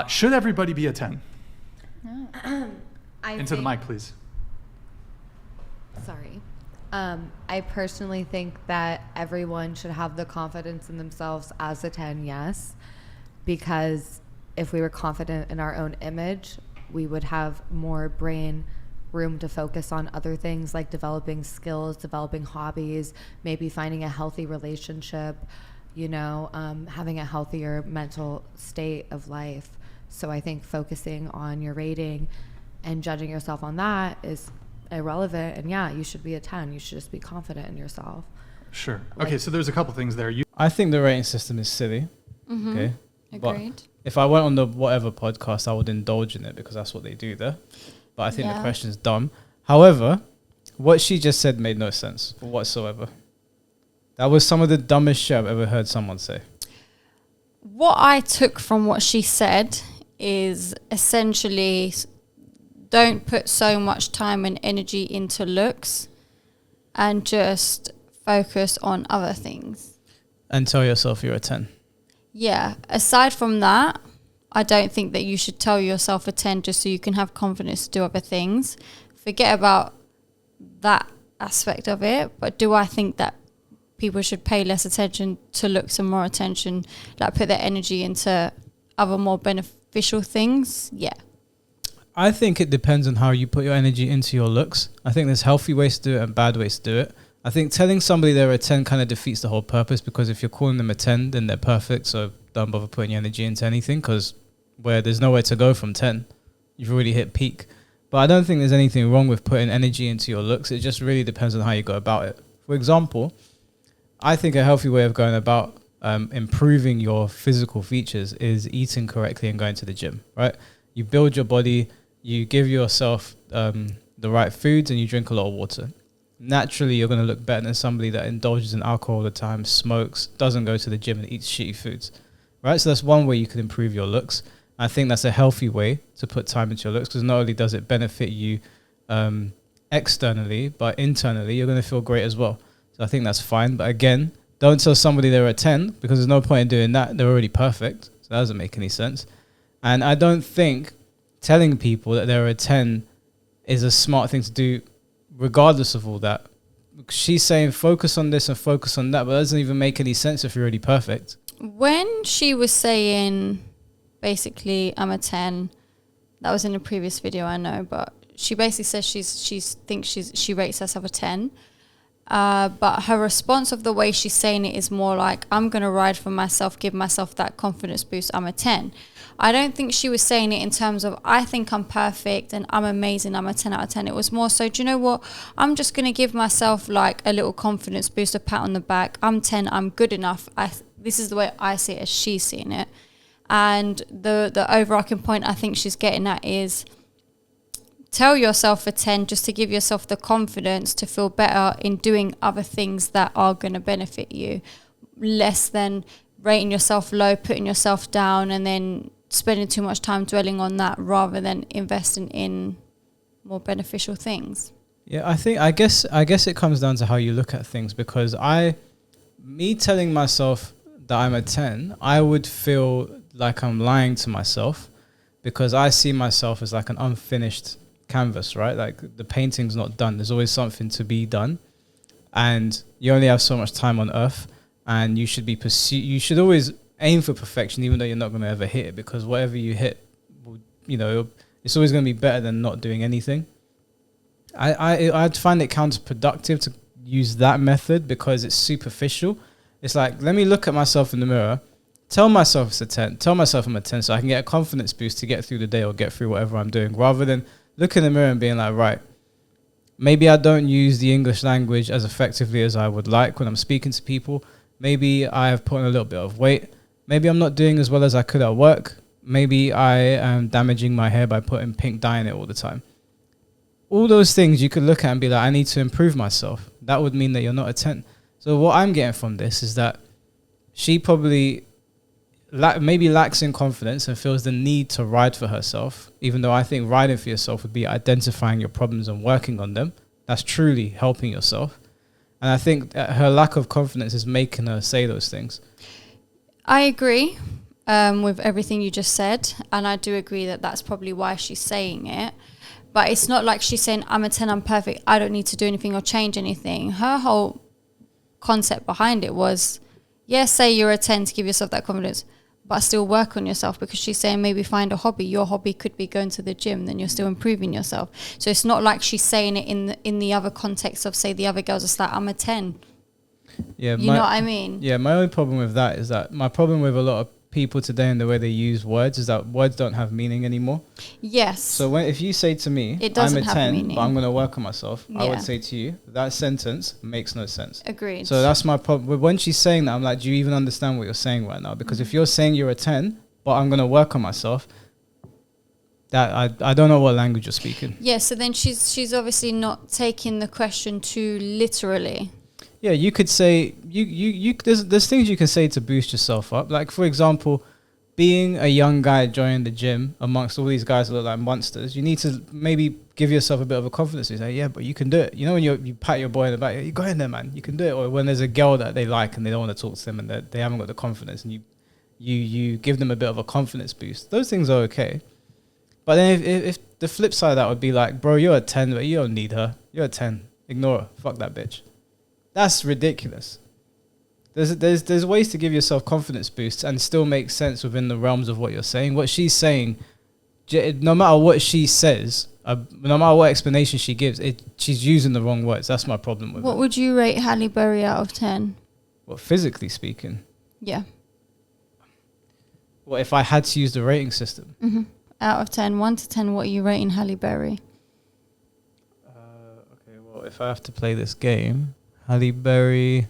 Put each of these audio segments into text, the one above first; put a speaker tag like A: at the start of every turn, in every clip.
A: Should everybody be a 10?
B: No.
A: Into the mic, please.
C: Sorry. I personally think that everyone should have the confidence in themselves as a 10, yes. Because if we were confident in our own image, we would have more brain room to focus on other things like developing skills, developing hobbies, maybe finding a healthy relationship, having a healthier mental state of life. So I think focusing on your rating and judging yourself on that is irrelevant. And yeah, you should be a 10. You should just be confident in yourself.
A: Sure. Okay, so there's a couple things there.
D: I think the rating system is silly.
B: Mm-hmm.
D: Okay.
B: Agreed.
D: But if I went on the whatever podcast, I would indulge in it because that's what they do there. But I think the question is dumb. However, what she just said made no sense whatsoever. That was some of the dumbest shit I've ever heard someone say.
B: What I took from what she said is essentially don't put so much time and energy into looks and just focus on other things.
D: And tell yourself you're a 10.
B: Yeah. Aside from that, I don't think that you should tell yourself a 10 just so you can have confidence to do other things. Forget about that aspect of it. But do I think that people should pay less attention to looks and more attention, like put their energy into other more beneficial things? Yeah.
D: I think it depends on how you put your energy into your looks. I think there's healthy ways to do it and bad ways to do it. I think telling somebody they're a 10 kind of defeats the whole purpose, because if you're calling them a 10, then they're perfect. So don't bother putting your energy into anything, because where there's nowhere to go from 10, you've already hit peak. But I don't think there's anything wrong with putting energy into your looks. It just really depends on how you go about it. For example, I think a healthy way of going about improving your physical features is eating correctly and going to the gym, right? You build your body, you give yourself the right foods, and you drink a lot of water. Naturally, you're going to look better than somebody that indulges in alcohol all the time, smokes, doesn't go to the gym, and eats shitty foods, right? So that's one way you can improve your looks. I think that's a healthy way to put time into your looks, because not only does it benefit you externally, but internally, you're going to feel great as well. So I think that's fine. But again, don't tell somebody they're a 10, because there's no point in doing that. They're already perfect. So that doesn't make any sense. And I don't think telling people that they're a 10 is a smart thing to do, regardless of all that. She's saying focus on this and focus on that, but that doesn't even make any sense if you're already perfect.
B: When she was saying, basically, I'm a 10, that was in a previous video, I know, but she basically says she rates herself a 10. But her response of the way she's saying it is more like, I'm going to ride for myself, give myself that confidence boost, I'm a 10. I don't think she was saying it in terms of, I think I'm perfect and I'm amazing, I'm a 10 out of 10. It was more so, do you know what? I'm just going to give myself like a little confidence boost, a pat on the back. I'm 10, I'm good enough. This is the way I see it as she's seeing it. And the overarching point I think she's getting at is, tell yourself a 10 just to give yourself the confidence to feel better in doing other things that are going to benefit you, less than rating yourself low, putting yourself down, and then spending too much time dwelling on that rather than investing in more beneficial things.
D: Yeah, I guess it comes down to how you look at things, because me telling myself that I'm a 10, I would feel like I'm lying to myself, because I see myself as like an unfinished canvas, right? Like the painting's not done. There's always something to be done, and you only have so much time on earth, and you should always aim for perfection, even though you're not going to ever hit it, because whatever you hit, it's always going to be better than not doing anything. I'd find it counterproductive to use that method, because it's superficial. It's like, let me look at myself in the mirror, tell myself it's a 10, tell myself I'm a 10, so I can get a confidence boost to get through the day or get through whatever I'm doing, rather than look in the mirror and being like, right, maybe I don't use the English language as effectively as I would like when I'm speaking to people. Maybe I have put on a little bit of weight. Maybe I'm not doing as well as I could at work. Maybe I am damaging my hair by putting pink dye in it all the time. All those things you could look at and be like, I need to improve myself. That would mean that you're not a 10. So what I'm getting from this is that she probably maybe lacks in confidence and feels the need to ride for herself, even though I think riding for yourself would be identifying your problems and working on them. That's truly helping yourself. And I think her lack of confidence is making her say those things.
B: I agree. with everything you just said, and I do agree that that's probably why she's saying it. But it's not like she's saying, I'm a 10, I'm perfect, I don't need to do anything or change anything. Her whole concept behind it was, yes, say you're a 10 to give yourself that confidence, but still work on yourself, because she's saying maybe find a hobby. Your hobby could be going to the gym, then you're still improving yourself. So it's not like she's saying it in the other context of, say, the other girls, it's like, I'm a 10.
D: Yeah,
B: you know what I mean?
D: Yeah, my only problem with that is that my problem with a lot of people today and the way they use words is that words don't have meaning anymore.
B: Yes.
D: So if you say to me,
B: it doesn't
D: I'm a
B: have
D: 10,
B: meaning,
D: but I'm going to work on myself, I
B: Yeah.
D: would say to you, that sentence makes no sense.
B: Agreed.
D: So that's my problem. When she's saying that, I'm like, do you even understand what you're saying right now? Because if you're saying you're a 10, but I'm going to work on myself, that I don't know what language you're speaking.
B: Yeah, so then she's obviously not taking the question too literally.
D: Yeah, you could say, there's things you can say to boost yourself up. Like, for example, being a young guy joining the gym amongst all these guys that look like monsters, you need to maybe give yourself a bit of a confidence. You say, yeah, but you can do it. You know, when you pat your boy in the back, you go in there, man, you can do it. Or when there's a girl that they like and they don't want to talk to them and they haven't got the confidence, and you give them a bit of a confidence boost. Those things are okay. But then if the flip side of that would be like, bro, you're a 10, but you don't need her. You're a 10. Ignore her. Fuck that bitch. That's ridiculous. There's ways to give yourself confidence boosts and still make sense within the realms of what you're saying. What she's saying, no matter what she says, no matter what explanation she gives, she's using the wrong words. That's my problem with it.
B: What would you rate Halle Berry out of 10?
D: What, physically speaking?
B: Yeah.
D: What if I had to use the rating system?
B: Mm-hmm. Out of 10, 1 to 10, what are you rating Halle Berry?
D: Okay, well, if I have to play this game, Halle Berry,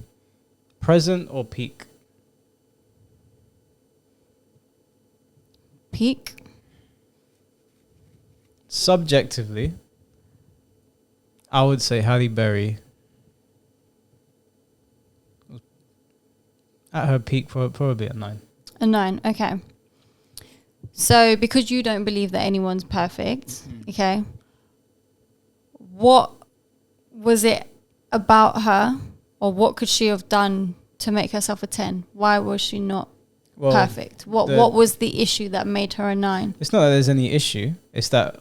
D: present or peak?
B: Peak?
D: Subjectively, I would say Halle Berry at her peak, probably a 9.
B: A 9, okay. So because you don't believe that anyone's perfect, okay, what was it about her, or what could she have done to make herself a 10? Why was she not perfect? What was the issue that made her a 9?
D: It's not that there's any issue. It's that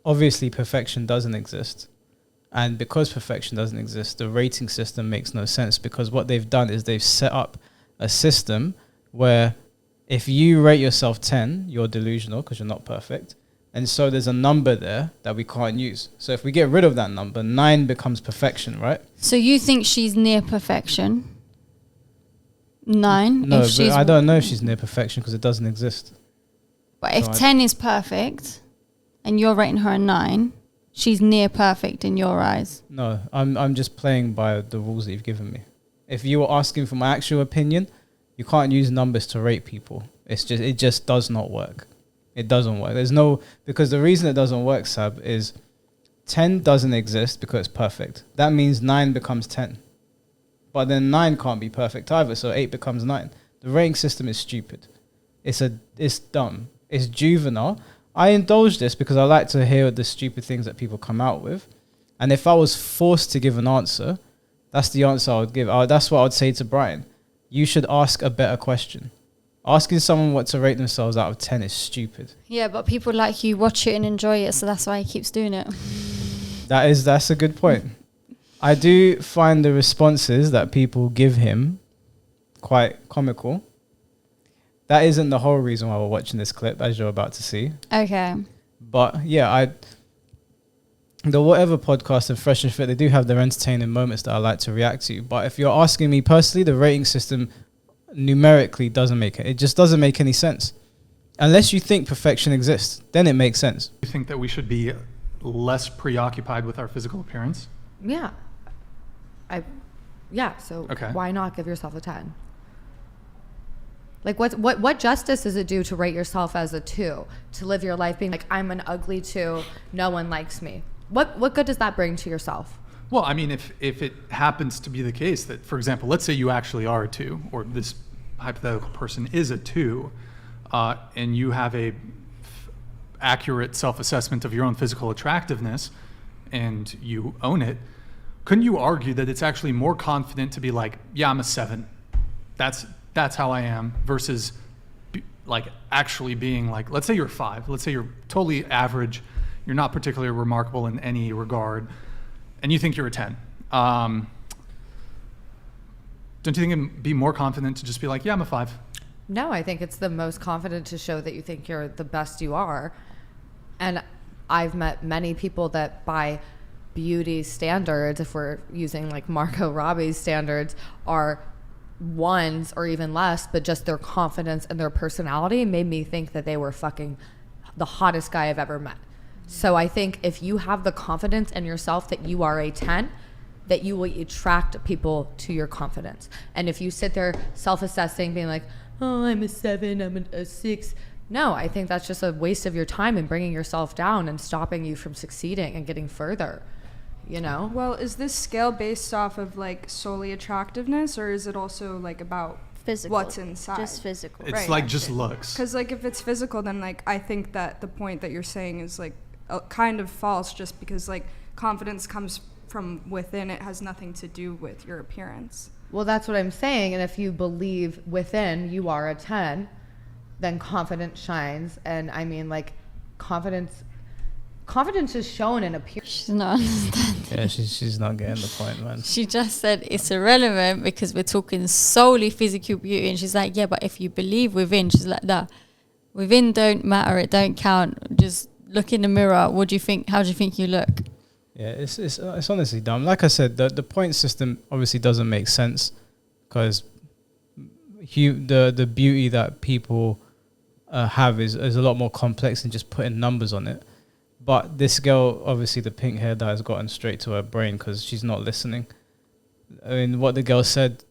D: obviously perfection doesn't exist. And because perfection doesn't exist, the rating system makes no sense, because what they've done is they've set up a system where if you rate yourself 10, you're delusional because you're not perfect. And so there's a number there that we can't use. So if we get rid of that number, 9 becomes perfection, right?
B: So you think she's near perfection? 9?
D: No, but I don't know if she's near perfection because it doesn't exist.
B: But if 10 is perfect and you're rating her a 9, she's near perfect in your eyes.
D: No, I'm just playing by the rules that you've given me. If you were asking for my actual opinion, you can't use numbers to rate people. It just does not work. It doesn't work. Because the reason it doesn't work, Sab, is 10 doesn't exist because it's perfect. That means 9 becomes 10. But then 9 can't be perfect either, so 8 becomes 9. The rating system is stupid. It's dumb. It's juvenile. I indulge this because I like to hear the stupid things that people come out with. And if I was forced to give an answer, that's the answer I would give. That's what I would say to Brian. You should ask a better question. Asking someone what to rate themselves out of 10 is stupid.
B: Yeah, but people like you watch it and enjoy it, so that's why he keeps doing it.
D: That's a good point. I do find the responses that people give him quite comical. That isn't the whole reason why we're watching this clip, as you're about to see.
B: Okay.
D: But yeah, the Whatever podcast and Fresh and Fit, they do have their entertaining moments that I like to react to. But if you're asking me personally, the rating system numerically doesn't make it. It just doesn't make any sense. Unless you think perfection exists, then it makes sense.
A: Do you think that we should be less preoccupied with our physical appearance?
C: Yeah. So
A: Okay.
C: Why not give yourself a 10? Like what justice does it do to rate yourself as a 2? To live your life being like, I'm an ugly 2, no one likes me. What good does that bring to yourself?
A: Well, I mean, if it happens to be the case that, for example, let's say you actually are a 2, or this hypothetical person is a 2, and you have a accurate self-assessment of your own physical attractiveness, and you own it, couldn't you argue that it's actually more confident to be like, yeah, I'm a 7. That's how I am, versus like actually being like, let's say you're 5, let's say you're totally average, you're not particularly remarkable in any regard, and you think you're a 10. Don't you think it'd be more confident to just be like, yeah, I'm a 5?
C: No, I think it's the most confident to show that you think you're the best you are. And I've met many people that by beauty standards, if we're using like Margot Robbie's standards, are 1s or even less, but just their confidence and their personality made me think that they were fucking the hottest guy I've ever met. So I think if you have the confidence in yourself that you are a 10, that you will attract people to your confidence. And if you sit there self-assessing, being like, oh, I'm a 7, I'm a 6. No, I think that's just a waste of your time and bringing yourself down and stopping you from succeeding and getting further, you know?
E: Well, is this scale based off of like solely attractiveness, or is it also like about
F: Physical.
E: what's inside?
F: Just physical.
A: It's
E: Right.
A: like just looks.
E: Because like if it's physical, then like I think that the point that you're saying is like kind of false, just because like confidence comes from within. It has nothing to do with your appearance.
C: Well, that's what I'm saying. And if you believe within you are a 10, then confidence shines. And I mean, like, confidence is shown in appearance.
B: She's not understanding.
D: Yeah, she's not getting the point, man.
B: She just said it's irrelevant because we're talking solely physical beauty. And she's like, yeah, but if you believe within, she's like, that within don't matter. It don't count. Just look in the mirror. What do you think? How do you think you look?
D: Yeah, it's honestly dumb. Like I said, the point system obviously doesn't make sense because the beauty that people have is a lot more complex than just putting numbers on it. But this girl, obviously the pink hair dye has gotten straight to her brain because she's not listening. I mean, what the girl said,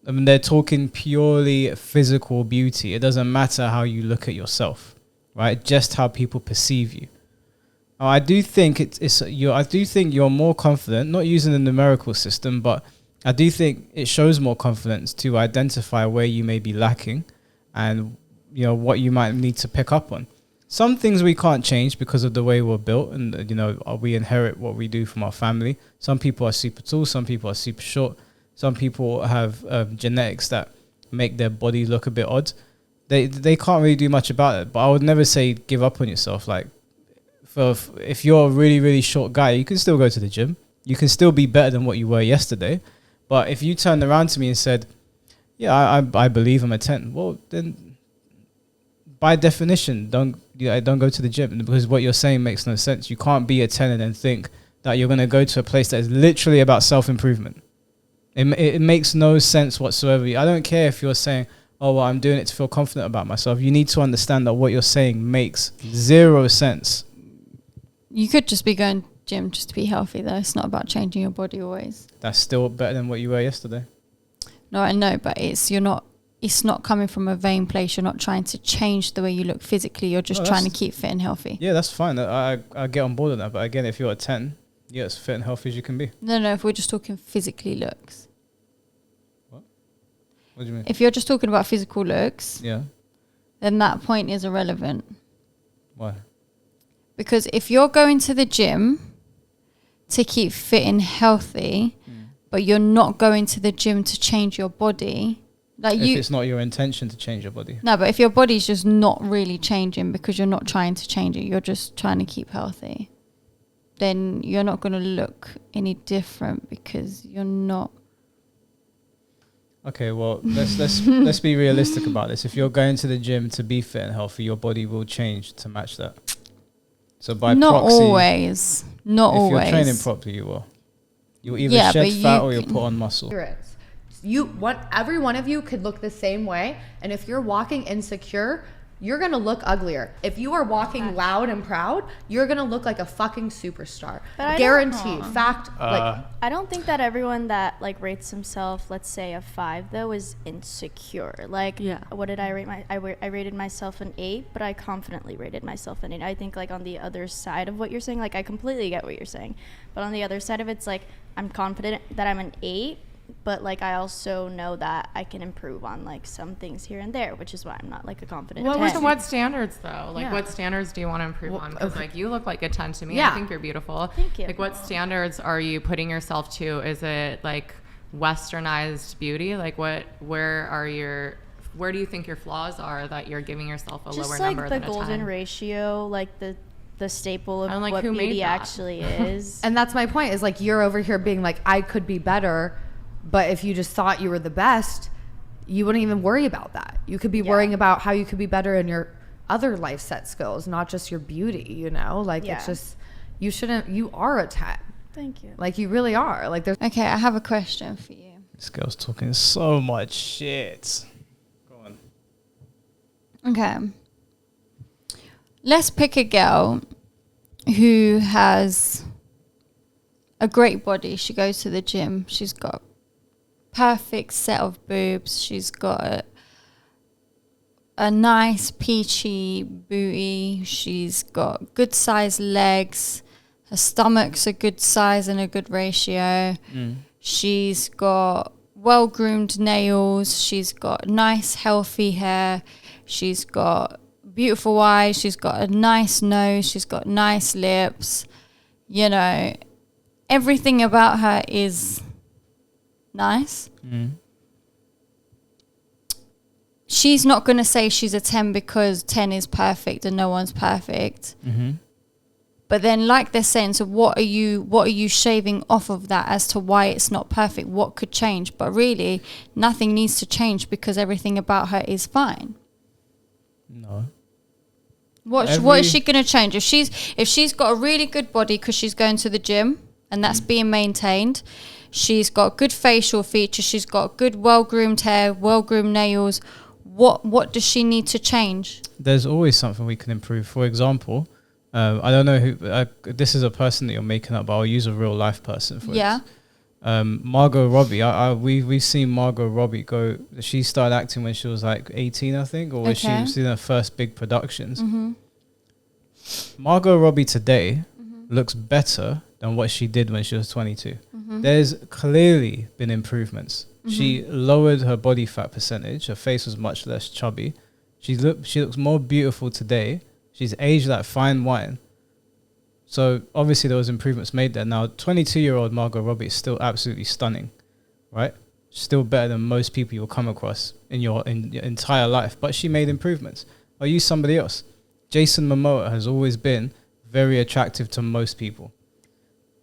D: I mean, they're talking purely physical beauty. It doesn't matter how you look at yourself, right? Just how people perceive you. I do think I do think you're more confident, not using the numerical system, but I do think it shows more confidence to identify where you may be lacking and, you know, what you might need to pick up on. Some things we can't change because of the way we're built and, you know, we inherit what we do from our family. Some people are super tall, some people are super short. Some people have genetics that make their body look a bit odd. They can't really do much about it, but I would never say give up on yourself. Like, if you're a really, really short guy, you can still go to the gym. You can still be better than what you were yesterday. But if you turned around to me and said, yeah, I believe I'm a 10, well, then by definition, don't go to the gym because what you're saying makes no sense. You can't be a 10 and then think that you're going to go to a place that is literally about self-improvement. It makes no sense whatsoever. I don't care if you're saying, oh, well, I'm doing it to feel confident about myself. You need to understand that what you're saying makes zero sense.
B: You could just be going gym just to be healthy, though. It's not about changing your body always.
D: That's still better than what you were yesterday.
B: No, I know, but it's not coming from a vain place. You're not trying to change the way you look physically. You're just trying to keep fit and healthy.
D: Yeah, that's fine. I get on board with that. But again, if you're a 10, yeah, as fit and healthy as you can be.
B: No, if we're just talking physically looks.
D: What do you mean?
B: If you're just talking about physical looks,
D: Yeah.
B: then that point is irrelevant.
D: Why?
B: Because if you're going to the gym to keep fit and healthy, but you're not going to the gym to change your body, like
D: if it's not your intention to change your body.
B: No, but if your body's just not really changing because you're not trying to change it, you're just trying to keep healthy, then you're not going to look any different because you're not.
D: Okay, well, let's be realistic about this. If you're going to the gym to be fit and healthy, your body will change to match that. So by
B: Not
D: proxy,
B: always. Not
D: if
B: always.
D: you're training properly, you will. You'll either
B: Yeah,
D: shed
B: but
D: fat
B: you
D: or you'll
B: can-
D: put on muscle.
C: Every one of you could look the same way, and if you're walking insecure, you're gonna look uglier. If you are walking loud and proud, you're gonna look like a fucking superstar.
F: But I don't-
C: Guaranteed. Fact.
F: I don't think that everyone that like rates himself, let's say a 5 though, is insecure. Like,
C: Yeah.
F: what did I rate I rated myself an 8, but I confidently rated myself an 8. I think like on the other side of what you're saying, like I completely get what you're saying, but on the other side of it's like I'm confident that I'm an 8, but like I also know that I can improve on like some things here and there, which is why I'm not like a confident 10.
G: What standards though? Like
C: Yeah.
G: what standards do you want to improve on? Because like you look like a 10 to me.
C: Yeah.
G: I think you're beautiful.
F: Thank you.
G: Like what standards are you putting yourself to? Is it like westernized beauty? Like where are your where do you think your flaws are that you're giving yourself a
F: Just
G: lower
F: like
G: number
F: the
G: than a
F: golden
G: 10?
F: ratio, like the staple of
G: I'm like,
F: what
G: who made
F: beauty
G: that?
F: actually is.
C: And that's my point, is like, you're over here being like, I could be better, but if you just thought you were the best, you wouldn't even worry about that. You could be worrying about how you could be better in your other life set skills, not just your beauty, you know? Like, it's just, you are a 10.
F: Thank you.
C: Like, you really are. Like, there's
B: Okay, I have a question for you.
D: This girl's talking so much shit. Go on.
B: Okay. Let's pick a girl who has a great body. She goes to the gym. She's got perfect set of boobs. She's got a nice peachy booty. She's got good sized legs. Her stomach's a good size and a good ratio. She's got well groomed nails. She's got nice healthy hair. She's got beautiful eyes. She's got a nice nose. She's got nice lips. You know, everything about her is nice. She's not going to say she's a 10 because 10 is perfect and no one's perfect. But then, like they're saying, so what are you shaving off of that as to why it's not perfect? What could change? But really, nothing needs to change because everything about her is fine.
D: No.
B: What is she going to change? If she's got a really good body because she's going to the gym and that's being maintained, she's got good facial features, she's got good well-groomed hair, well-groomed nails, what does she need to change?
D: There's always something we can improve. For example, I don't know who, this is a person that you're making up, but I'll use a real life person for it. Margot Robbie, we've seen Margot Robbie go, she started acting when she was like 18, I think, or when she was in her first big productions. Margot Robbie today looks better than what she did when she was 22. There's clearly been improvements. She lowered her body fat percentage. Her face was much less chubby. She looks more beautiful today. She's aged like fine wine. So obviously there was improvements made there. Now 22-year-old Margot Robbie is still absolutely stunning, right? Still better than most people you'll come across in your entire life. But she made improvements. I'll use somebody else. Jason Momoa has always been very attractive to most people,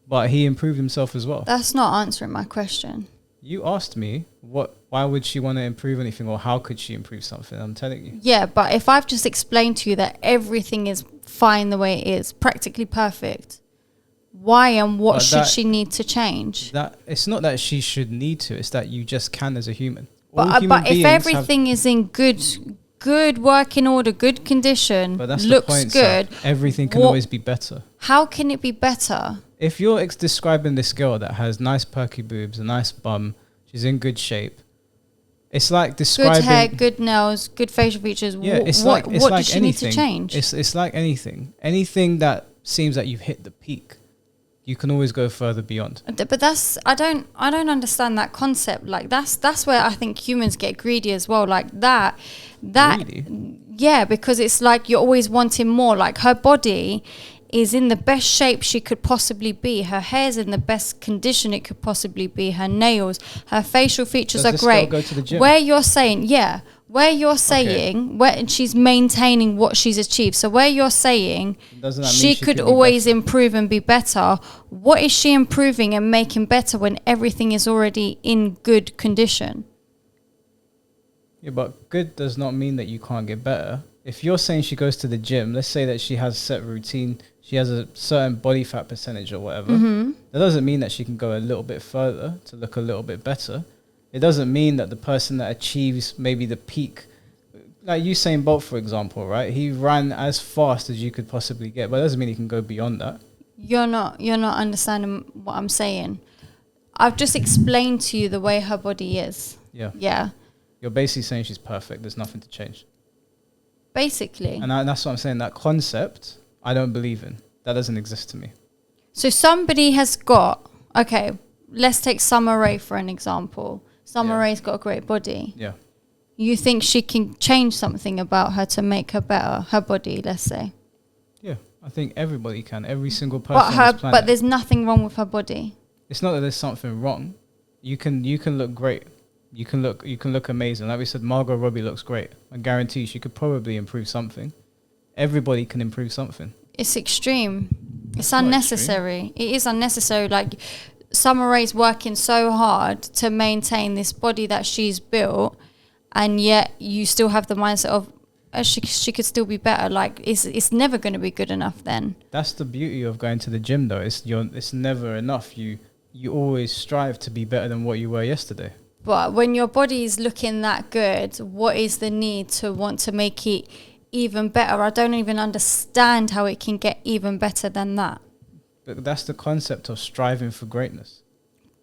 D: but he improved himself as well.
B: That's not answering my question.
D: You asked me why would she want to improve anything, or how could she improve something? I'm telling you.
B: Yeah, but if I've just explained to you that everything is fine the way it is, practically perfect, why and what should she need to change?
D: That it's not that she should need to, it's that you just can as a human.
B: But if everything is in good working order, good condition,
D: but that's
B: looks
D: the point,
B: good,
D: everything can always be better.
B: How can it be better?
D: If you're describing this girl that has nice perky boobs, a nice bum, she's in good shape, it's like describing...
B: Good hair, good nails, good facial features.
D: Yeah,
B: what does she need to change?
D: It's like anything. Anything that seems that you've hit the peak, you can always go further beyond.
B: But that's I don't understand that concept. Like that's where I think humans get greedy as well. Like that
D: Greedy?
B: Yeah, because it's like you're always wanting more. Like her body is in the best shape she could possibly be. Her hair's in the best condition it could possibly be. Her nails, her facial features are great.
D: Go to the gym?
B: Where you're saying, and she's maintaining what she's achieved. So where you're saying she could always improve and be better, what is she improving and making better when everything is already in good condition?
D: Yeah, but good does not mean that you can't get better. If you're saying she goes to the gym, let's say that she has a set routine, she has a certain body fat percentage or whatever, that doesn't mean that she can go a little bit further to look a little bit better. It doesn't mean that the person that achieves maybe the peak, like Usain Bolt, for example, right? He ran as fast as you could possibly get, but it doesn't mean he can go beyond that.
B: You're not understanding what I'm saying. I've just explained to you the way her body is. Yeah.
D: You're basically saying she's perfect. There's nothing to change.
B: Basically.
D: And that's what I'm saying. That concept, I don't believe in. That doesn't exist to me.
B: So somebody has got, okay, let's take Summer Rae for an example. Summer Rae's got a great body.
D: Yeah.
B: You think she can change something about her to make her better, her body, let's say?
D: Yeah, I think everybody can. Every single person on this planet.
B: But there's nothing wrong with her body.
D: It's not that there's something wrong. You can look great. You can look amazing. Like we said, Margot Robbie looks great. I guarantee she could probably improve something. Everybody can improve something.
B: It's extreme. It's
D: not
B: unnecessary. It is unnecessary. Like, Summer Rae's working so hard to maintain this body that she's built, and yet you still have the mindset of she could still be better. Like, it's never going to be good enough then.
D: That's the beauty of going to the gym, though. It's never enough. You always strive to be better than what you were yesterday.
B: But when your body is looking that good, what is the need to want to make it even better? I don't even understand how it can get even better than that.
D: But that's the concept of striving for greatness.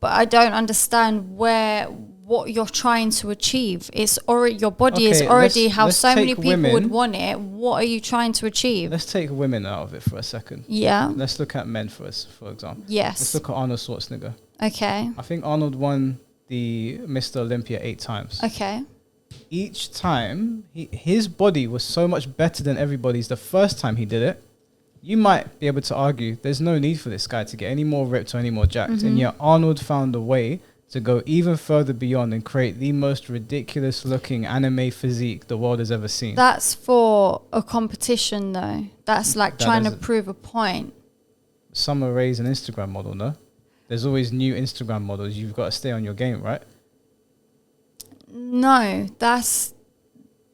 B: But I don't understand what you're trying to achieve. It's already, your body is already how so many people would want it. What are you trying to achieve?
D: Let's take women out of it for a second.
B: Yeah.
D: Let's look at men for example.
B: Yes.
D: Let's look at Arnold Schwarzenegger.
B: Okay.
D: I think Arnold won the Mr. Olympia 8 times.
B: Okay.
D: Each time, his body was so much better than everybody's. The first time he did it, you might be able to argue there's no need for this guy to get any more ripped or any more jacked.
B: Mm-hmm.
D: And yet Arnold found a way to go even further beyond and create the most ridiculous looking anime physique the world has ever seen.
B: That's for a competition, though. That's like trying to prove a point.
D: Summer Rae's an Instagram model, no? There's always new Instagram models. You've got to stay on your game, right?
B: No, that's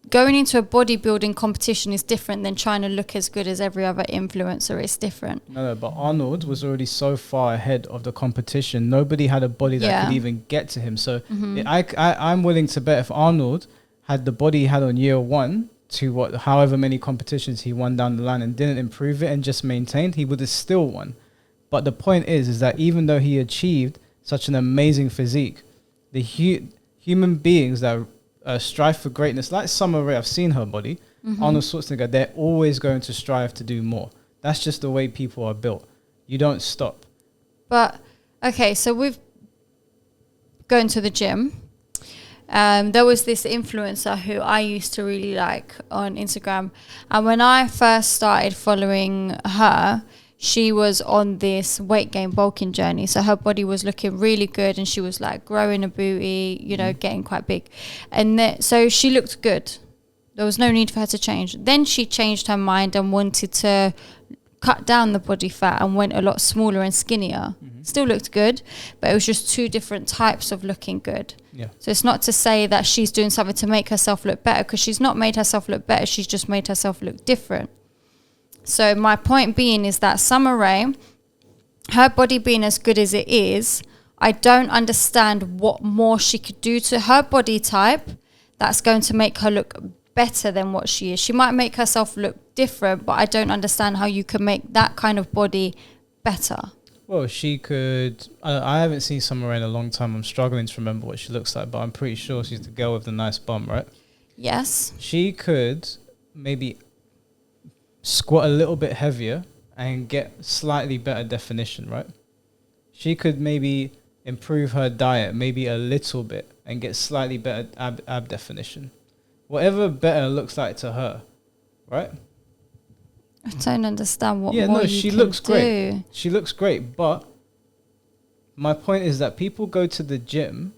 B: going into a bodybuilding competition is different than trying to look as good as every other influencer. It's different.
D: No, but Arnold was already so far ahead of the competition. Nobody had a body that could even get to him. So I'm willing to bet if Arnold had the body he had on year one to however many competitions he won down the line and didn't improve it and just maintained, he would have still won. But the point is that even though he achieved such an amazing physique, the human beings that strive for greatness, like Summer Rae, I've seen her body, Arnold Schwarzenegger, they're always going to strive to do more. That's just the way people are built. You don't stop.
B: But, okay, so we've gone to the gym. There was this influencer who I used to really like on Instagram. And when I first started following her, she was on this weight gain bulking journey. So her body was looking really good and she was like growing a booty, getting quite big. And so she looked good. There was no need for her to change. Then she changed her mind and wanted to cut down the body fat and went a lot smaller and skinnier. Still looked good, but it was just two different types of looking good.
D: Yeah.
B: So it's not to say that she's doing something to make herself look better, because she's not made herself look better. She's just made herself look different. So my point being is that Summer Rae, her body being as good as it is, I don't understand what more she could do to her body type that's going to make her look better than what she is. She might make herself look different, but I don't understand how you can make that kind of body better.
D: Well, she could... I haven't seen Summer Rae in a long time. I'm struggling to remember what she looks like, but I'm pretty sure she's the girl with the nice bum, right?
B: Yes.
D: She could maybe squat a little bit heavier and get slightly better definition, right? She could maybe improve her diet maybe a little bit and get slightly better ab definition. Whatever better looks like to her, right?
B: I don't understand what
D: yeah,
B: more
D: no,
B: you
D: she
B: can
D: looks
B: do.
D: great. She looks great, but my point is that people go to the gym.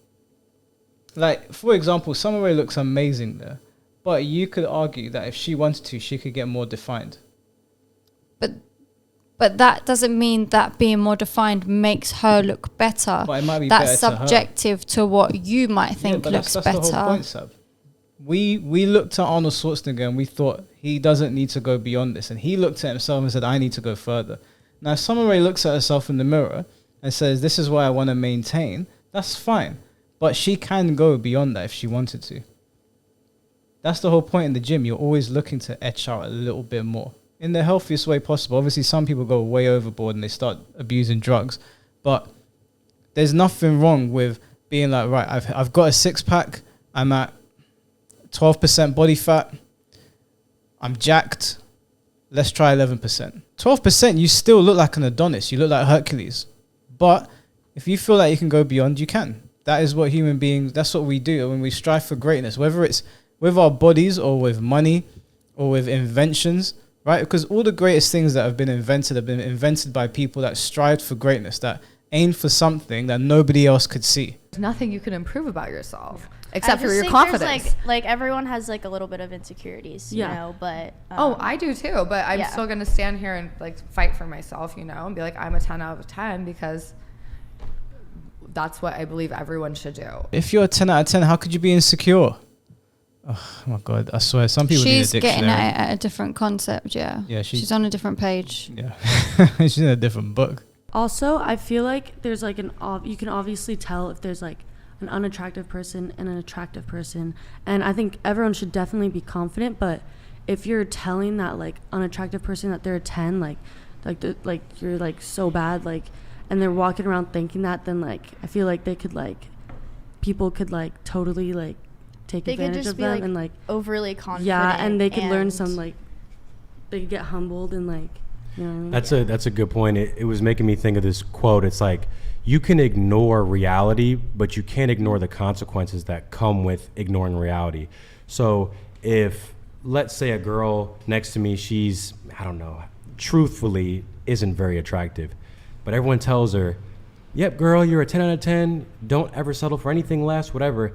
D: Like, for example, Summer Rae looks amazing there. But you could argue that if she wanted to, she could get more defined.
B: But that doesn't mean that being more defined makes her look better.
D: But it might be
B: That's
D: better to her.
B: subjective to what you might think
D: but
B: looks
D: that's
B: better.
D: the whole point, Sab. We looked at Arnold Schwarzenegger and we thought he doesn't need to go beyond this. And he looked at himself and said, I need to go further. Now, if Summer Rae looks at herself in the mirror and says, this is what I want to maintain, that's fine. But she can go beyond that if she wanted to. That's the whole point in the gym. You're always looking to etch out a little bit more in the healthiest way possible. Obviously, some people go way overboard and they start abusing drugs. But there's nothing wrong with being like, right, I've got a six-pack. I'm at 12% body fat. I'm jacked. Let's try 11%. 12%, you still look like an Adonis. You look like Hercules. But if you feel like you can go beyond, you can. That is what human beings, that's what we do when we strive for greatness, whether it's with our bodies or with money or with inventions, right? Because all the greatest things that have been invented by people that strived for greatness, that aimed for something that nobody else could see.
C: nothing you can improve about yourself
F: I
C: except for
F: just
C: your
F: think
C: confidence.
F: there's, like everyone has like a little bit of insecurities, you
H: Yeah.
F: know, but
C: Oh, I do too, but I'm
F: yeah.
C: still gonna stand here and like fight for myself, you know, and be like, I'm a 10 out of 10 because that's what I believe everyone should do.
D: If you're a 10 out of 10, how could you be insecure? Oh my God, I swear, some people
B: She's
D: need a
B: getting
D: dictionary.
B: at a different concept, yeah.
D: Yeah,
B: She's on a different page.
D: Yeah, she's in a different book.
H: Also, I feel like there's like you can obviously tell if there's like an unattractive person and an attractive person, and I think everyone should definitely be confident. But if you're telling that like unattractive person that they're a 10, like you're like so bad, like, and they're walking around thinking that, then like I feel like they could like people could like totally like take
F: they could
H: advantage
F: just
H: of
F: be
H: them
F: like
H: and like
F: overly confident.
H: yeah, and they could learn
F: and-
H: some like they could get humbled and like, you know what I mean?
I: That's a good point. It was making me think of this quote. It's like, you can ignore reality, but you can't ignore the consequences that come with ignoring reality. So if, let's say, a girl next to me, she's, I don't know, truthfully isn't very attractive, but everyone tells her, yep, girl, you're a 10 out of 10, don't ever settle for anything less, whatever.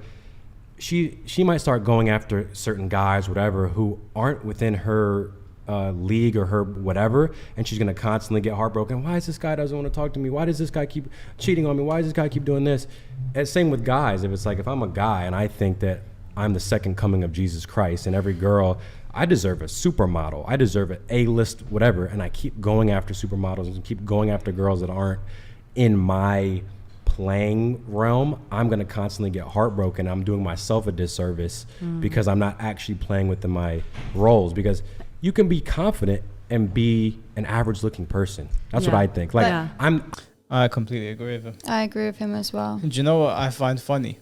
I: She might start going after certain guys, whatever, who aren't within her league or her whatever, and she's gonna constantly get heartbroken. Why is this guy doesn't want to talk to me? Why does this guy keep cheating on me? Why does this guy keep doing this? And same with guys. If it's like, if I'm a guy and I think that I'm the second coming of Jesus Christ, and every girl, I deserve a supermodel, I deserve an A-list whatever, and I keep going after supermodels and keep going after girls that aren't in my playing realm, I'm going to constantly get heartbroken. I'm doing myself a disservice because I'm not actually playing within my roles. Because you can be confident and be an average looking person. That's what
H: Yeah.
I: I think. Like,
H: Yeah.
D: I completely agree with him.
B: I agree with him as well.
D: And do you know what I find funny?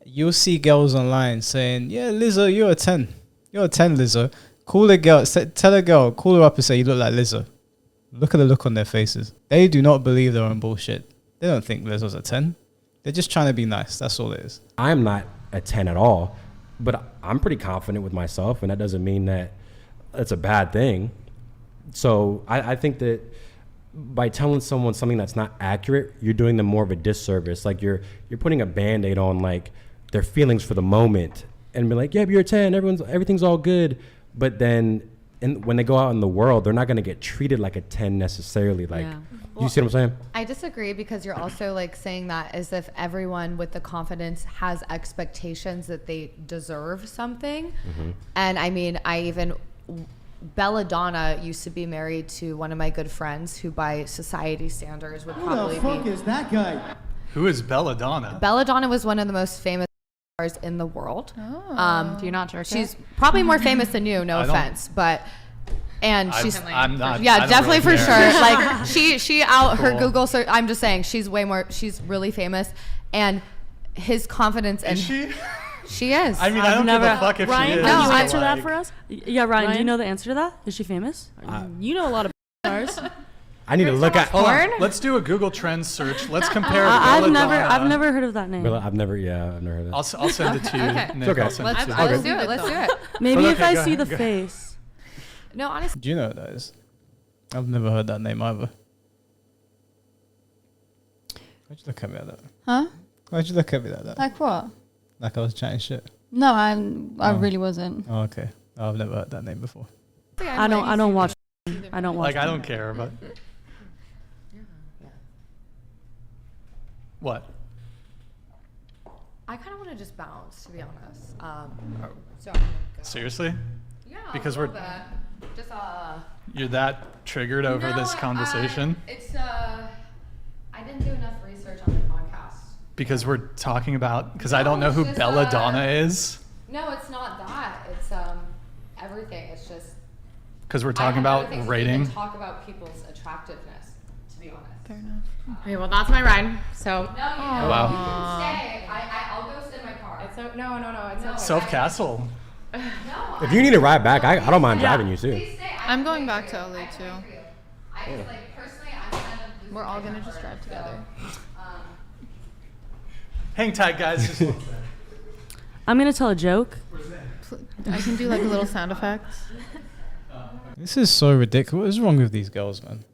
D: You'll see girls online saying, yeah, Lizzo, you're a 10. You're a 10, Lizzo. Call a girl, tell a girl, call her up and say, you look like Lizzo. Look at the look on their faces. They do not believe their own bullshit. They don't think Lizzo's a 10. They're just trying to be nice. That's all it is.
I: I'm not a 10 at all, but I'm pretty confident with myself, and that doesn't mean that it's a bad thing. So I think that by telling someone something that's not accurate, you're doing them more of a disservice. Like you're putting a Band-Aid on like their feelings for the moment and be like, yeah, you're a 10, everything's all good. But then when they go out in the world, they're not going to get treated like a 10 necessarily. Like,
H: Yeah.
I: you see what I'm saying?
C: I disagree because you're also like saying that as if everyone with the confidence has expectations that they deserve something. And I mean, Belladonna used to be married to one of my good friends who by society standards would probably be.
J: is that guy?
A: Who is Belladonna?
C: Belladonna was one of the most famous stars in the world.
G: Do you not jerk
C: She's probably more famous than you, no
A: I don't-
C: offense, but she's
A: I'm not. I
C: yeah,
A: don't
C: definitely
A: really
C: for
A: care.
C: sure. Like she out her
A: Cool.
C: Google search. I'm just saying she's she's really famous, and his confidence and
A: Is she?
C: she is.
A: I mean, I don't give a fuck if
H: Ryan,
A: she is.
H: can you
C: No,
H: answer that
A: Like,
H: for us? Yeah, Ryan, do you
K: Ryan?
H: know the answer to that? Is she famous?
K: You know a lot of stars.
I: I need to look at.
A: Hold on. Let's do a Google Trends search. Let's compare.
H: I've
A: Belladonna.
H: never heard of that name.
I: I've never heard that.
A: I'll send it to you.
C: Okay.
A: Nick.
I: okay.
A: I'll send it
C: let's
A: to you.
C: let's do it. Let's do it.
H: Maybe
A: But
H: if
A: okay,
H: I
A: go
H: see
A: ahead,
H: the
A: go
H: face.
C: No, honestly,
D: Do you know what that is? I've never heard that name either. Why'd you look at me like that?
B: Huh?
D: Why'd you look at me like that?
B: Like what?
D: Like I was chatting shit.
B: No, I really wasn't.
D: Oh, okay. I've never heard that name before.
H: I don't watch. I don't watch.
A: Like I don't care, but what?
C: I kind of want to just bounce, to be honest. So I'm gonna go.
A: Seriously?
C: Yeah,
A: Because
C: a
A: we're-
C: little bit. Just
A: You're that triggered over
C: No,
A: this conversation?
C: it's I didn't do enough research on the podcast.
A: Because we're talking about. Because I don't
C: No,
A: know who
C: it's just,
A: Belladonna is.
C: No, it's not that. It's everything. It's just
A: Because we're
C: I
A: talking
C: have other
A: about
C: things to
A: rating.
C: even talk about people's attractiveness, to be honest.
B: Fair enough.
G: Okay, well that's my ride. So
C: No, you
A: Wow.
C: can stay. I'll go sit in my car.
G: it's no. It's okay.
A: Self Castle.
C: No,
I: If you need to ride back, I don't mind driving you too.
C: please stay.
K: I'm going back to LA too.
C: I just like personally, I'm kind of. losing
K: We're all
C: my
K: gonna just
C: temper,
K: drive
C: so,
K: together.
A: Hang tight, guys. Just one sec.
H: I'm gonna tell a joke.
K: I can do like a little sound effect.
D: This is so ridiculous. What is wrong with these girls, man?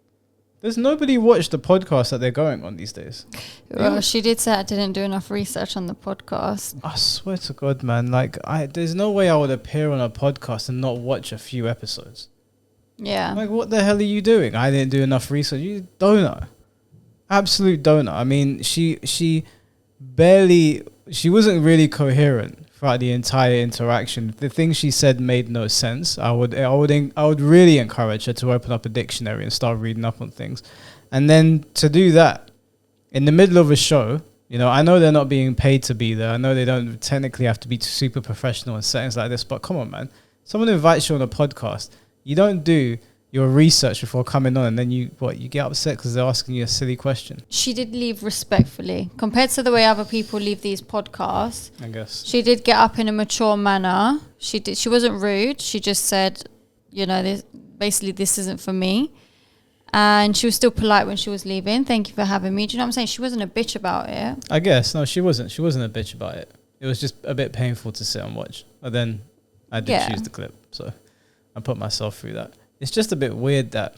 D: Does nobody watch the podcast that they're going on these days?
B: Well, she did say I didn't do enough research on the podcast.
D: I swear to God, man. Like, there's no way I would appear on a podcast and not watch a few episodes.
B: Yeah.
D: Like, what the hell are you doing? I didn't do enough research. You donut. Absolute donut. I mean, she wasn't really coherent throughout the entire interaction. The things she said made no sense. I would really encourage her to open up a dictionary and start reading up on things. And then to do that in the middle of a show, you know, I know they're not being paid to be there. I know they don't technically have to be super professional in settings like this, but come on, man. Someone invites you on a podcast. You don't do your research before coming on, and then you get upset because they're asking you a silly question.
B: She did leave respectfully compared to the way other people leave these podcasts.
D: I guess
B: She did get up in a mature manner. She wasn't rude. She just said, you know, this isn't for me. And she was still polite when she was leaving. Thank you for having me. Do you know what I'm saying? She wasn't a bitch about it.
D: I guess no, she wasn't a bitch about it. It was just a bit painful to sit and watch. But then I did choose the clip, so I put myself through that. It's just a bit weird that,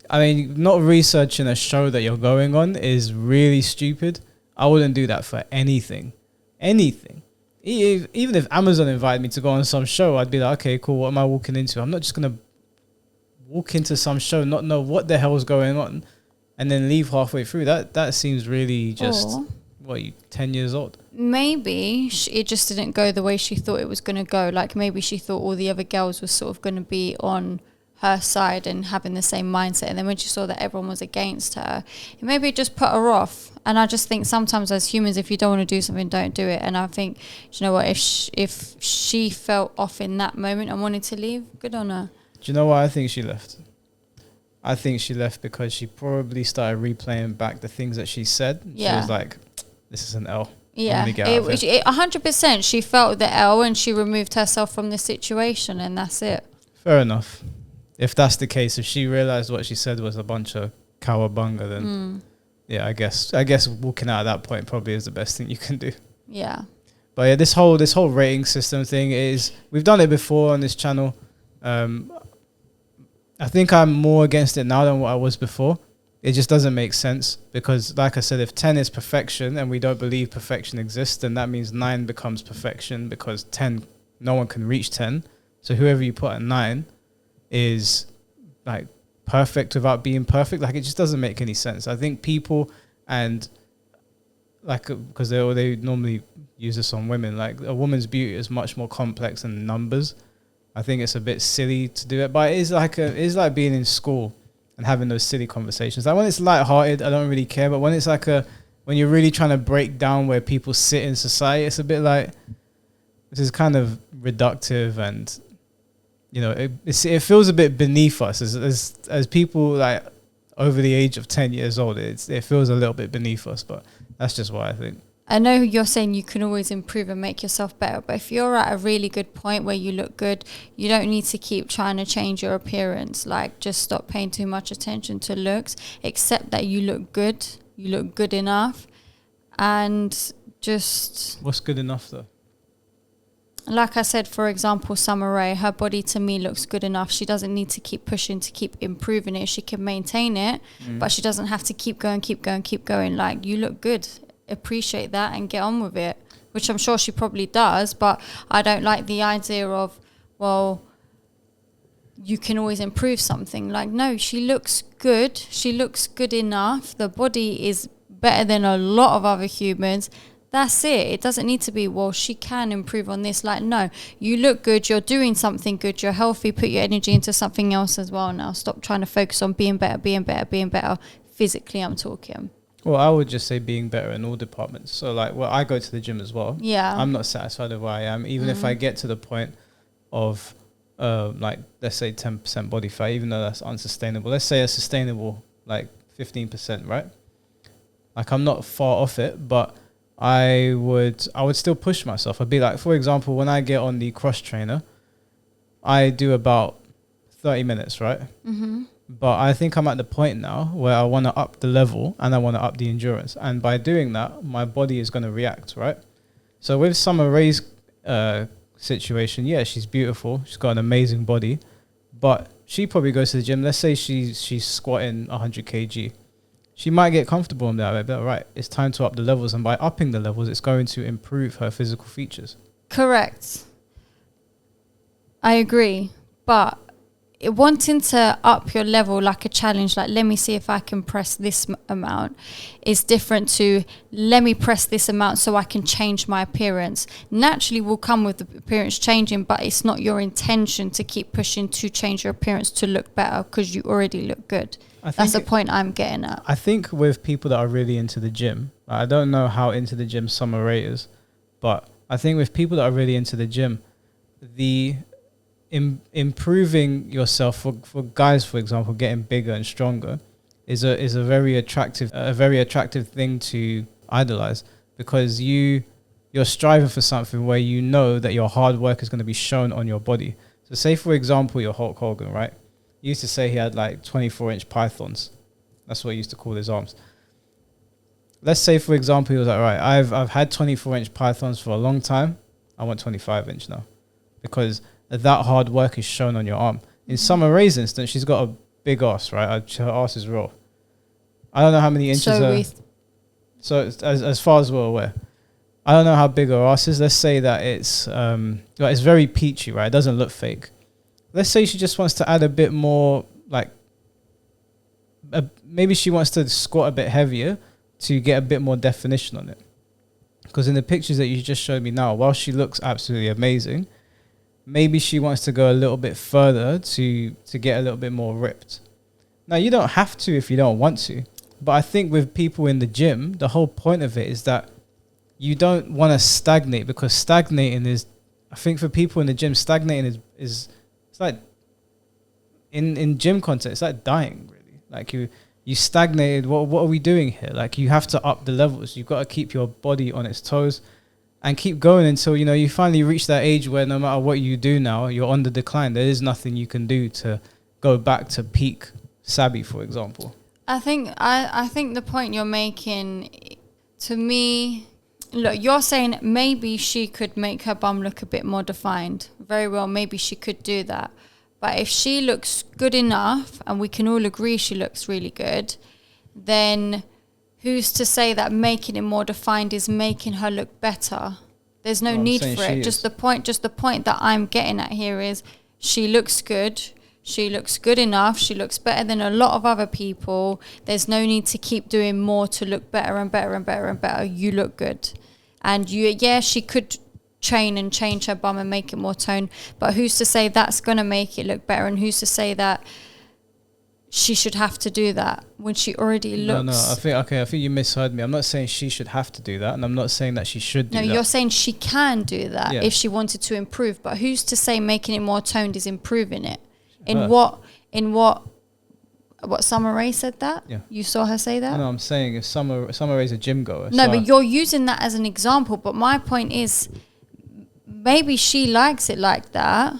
D: I mean, not researching a show that you're going on is really stupid. I wouldn't do that for anything. Even if Amazon invited me to go on some show, I'd be like, okay, cool, what am I walking into? I'm not just going to walk into some show, not know what the hell is going on, and then leave halfway through. That seems really just, 10 years old?
B: Maybe it just didn't go the way she thought it was going to go. Like, maybe she thought all the other girls were sort of going to be on her side and having the same mindset, and then when she saw that everyone was against her, maybe it just put her off. And I just think sometimes as humans, if you don't want to do something, don't do it. And I think, you know what, if she felt off in that moment and wanted to leave, good on her.
D: Do you know why I think she left? I think she left because she probably started replaying back the things that she said.
B: Yeah.
D: She was like, this is an L.
B: Yeah, 100%. She felt the L and she removed herself from the situation, and that's it.
D: Fair enough. If that's the case, if she realized what she said was a bunch of cowabunga, then yeah, I guess walking out at that point probably is the best thing you can do.
B: Yeah.
D: But yeah, this whole rating system thing is, we've done it before on this channel. I think I'm more against it now than what I was before. It just doesn't make sense because, like I said, if 10 is perfection and we don't believe perfection exists, then that means 9 becomes perfection because 10, no one can reach 10. So whoever you put at 9 is like perfect without being perfect. Like, it just doesn't make any sense. I think people, and like, because they normally use this on women, like a woman's beauty is much more complex than numbers. I think it's a bit silly to do it, but it's like being in school and having those silly conversations. Like when it's lighthearted, I don't really care. But when it's like when you're really trying to break down where people sit in society, it's a bit like, this is kind of reductive, and you know, it feels a bit beneath us as people like over the age of 10 years old. It feels a little bit beneath us, but that's just what I think.
B: I know you're saying you can always improve and make yourself better, but if you're at a really good point where you look good, you don't need to keep trying to change your appearance. Like, just stop paying too much attention to looks, accept that you look good enough, and just...
D: What's good enough though?
B: Like I said, for example, Summer Rae, her body to me looks good enough. She doesn't need to keep pushing to keep improving it. She can maintain it, but she doesn't have to keep going. Like, you look good. Appreciate that and get on with it, which I'm sure she probably does, but I don't like the idea of, well, you can always improve something. Like, no, she looks good. She looks good enough. The body is better than a lot of other humans. That's it. It doesn't need to be, well, she can improve on this. Like, no, you look good. You're doing something good. You're healthy. Put your energy into something else as well now. Stop trying to focus on being better. Physically, I'm talking.
D: Well, I would just say being better in all departments. So like, well, I go to the gym as well.
B: Yeah.
D: I'm not satisfied with where I am. Even if I get to the point of like, let's say 10% body fat, even though that's unsustainable. Let's say a sustainable, like 15%, right? Like, I'm not far off it, but I would still push myself. I'd be like, for example, when I get on the cross trainer, I do about 30 minutes, right? Mm-hmm. But I think I'm at the point now where I want to up the level and I want to up the endurance. And by doing that, my body is going to react, right? So with Summer Rae's situation, yeah, she's beautiful. She's got an amazing body. But she probably goes to the gym. Let's say she's squatting 100 kg. She might get comfortable in that. But right, it's time to up the levels, and by upping the levels, it's going to improve her physical features.
B: Correct. I agree, but wanting to up your level like a challenge, like let me see if I can press this amount, is different to let me press this amount so I can change my appearance. Naturally will come with the appearance changing, but it's not your intention to keep pushing to change your appearance to look better because you already look good. That's the point I'm getting at.
D: I think with people that are really into the gym, I don't know how into the gym Summer Rae is, but I think with people that are really into the gym, the improving yourself for guys, for example, getting bigger and stronger is a very attractive thing to idolize, because you're striving for something where you know that your hard work is going to be shown on your body. So say for example you're Hulk Hogan, right? He used to say he had like 24-inch pythons. That's what he used to call his arms. Let's say for example he was like, right, I've had 24-inch pythons for a long time, I want 25-inch now, because that hard work is shown on your arm. In Summer Rae's instance, she's got a big ass, right? Her ass is raw. I don't know how many inches. So as far as we're aware, I don't know how big her ass is. Let's say that it's very peachy, right? It doesn't look fake. Let's say she just wants to add a bit more, like maybe she wants to squat a bit heavier to get a bit more definition on it. Because in the pictures that you just showed me now, while she looks absolutely amazing, maybe she wants to go a little bit further to get a little bit more ripped. Now, you don't have to if you don't want to. But I think with people in the gym, the whole point of it is that you don't want to stagnate, because stagnating is, I think for people in the gym, stagnating is it's like, in gym context, it's like dying, really. Like you stagnated, what are we doing here? Like, you have to up the levels. You've got to keep your body on its toes and keep going until, you finally reach that age where no matter what you do now, you're on the decline. There is nothing you can do to go back to peak Saby, for example.
B: I think the point you're making, to me, look, you're saying maybe she could make her bum look a bit more defined. Very well, maybe she could do that. But if she looks good enough, and we can all agree she looks really good, then who's to say that making it more defined is making her look better? There's no need for it. Just the point that I'm getting at here is she looks good. She looks good enough. She looks better than a lot of other people. There's no need to keep doing more to look better and better and better and better. You look good. And she could train and change her bum and make it more toned. But who's to say that's going to make it look better? And who's to say that she should have to do that when she already looks?
D: No, I think you misheard me. I'm not saying she should have to do that, and I'm not saying that she should do that.
B: No, you're saying she can do that if she wanted to improve. But who's to say making it more toned is improving it? In what Summer Rae said that? Yeah. You saw her say that?
D: No, I'm saying if Summer Rae's a gym goer.
B: No, but you're using that as an example. But my point is, maybe she likes it like that,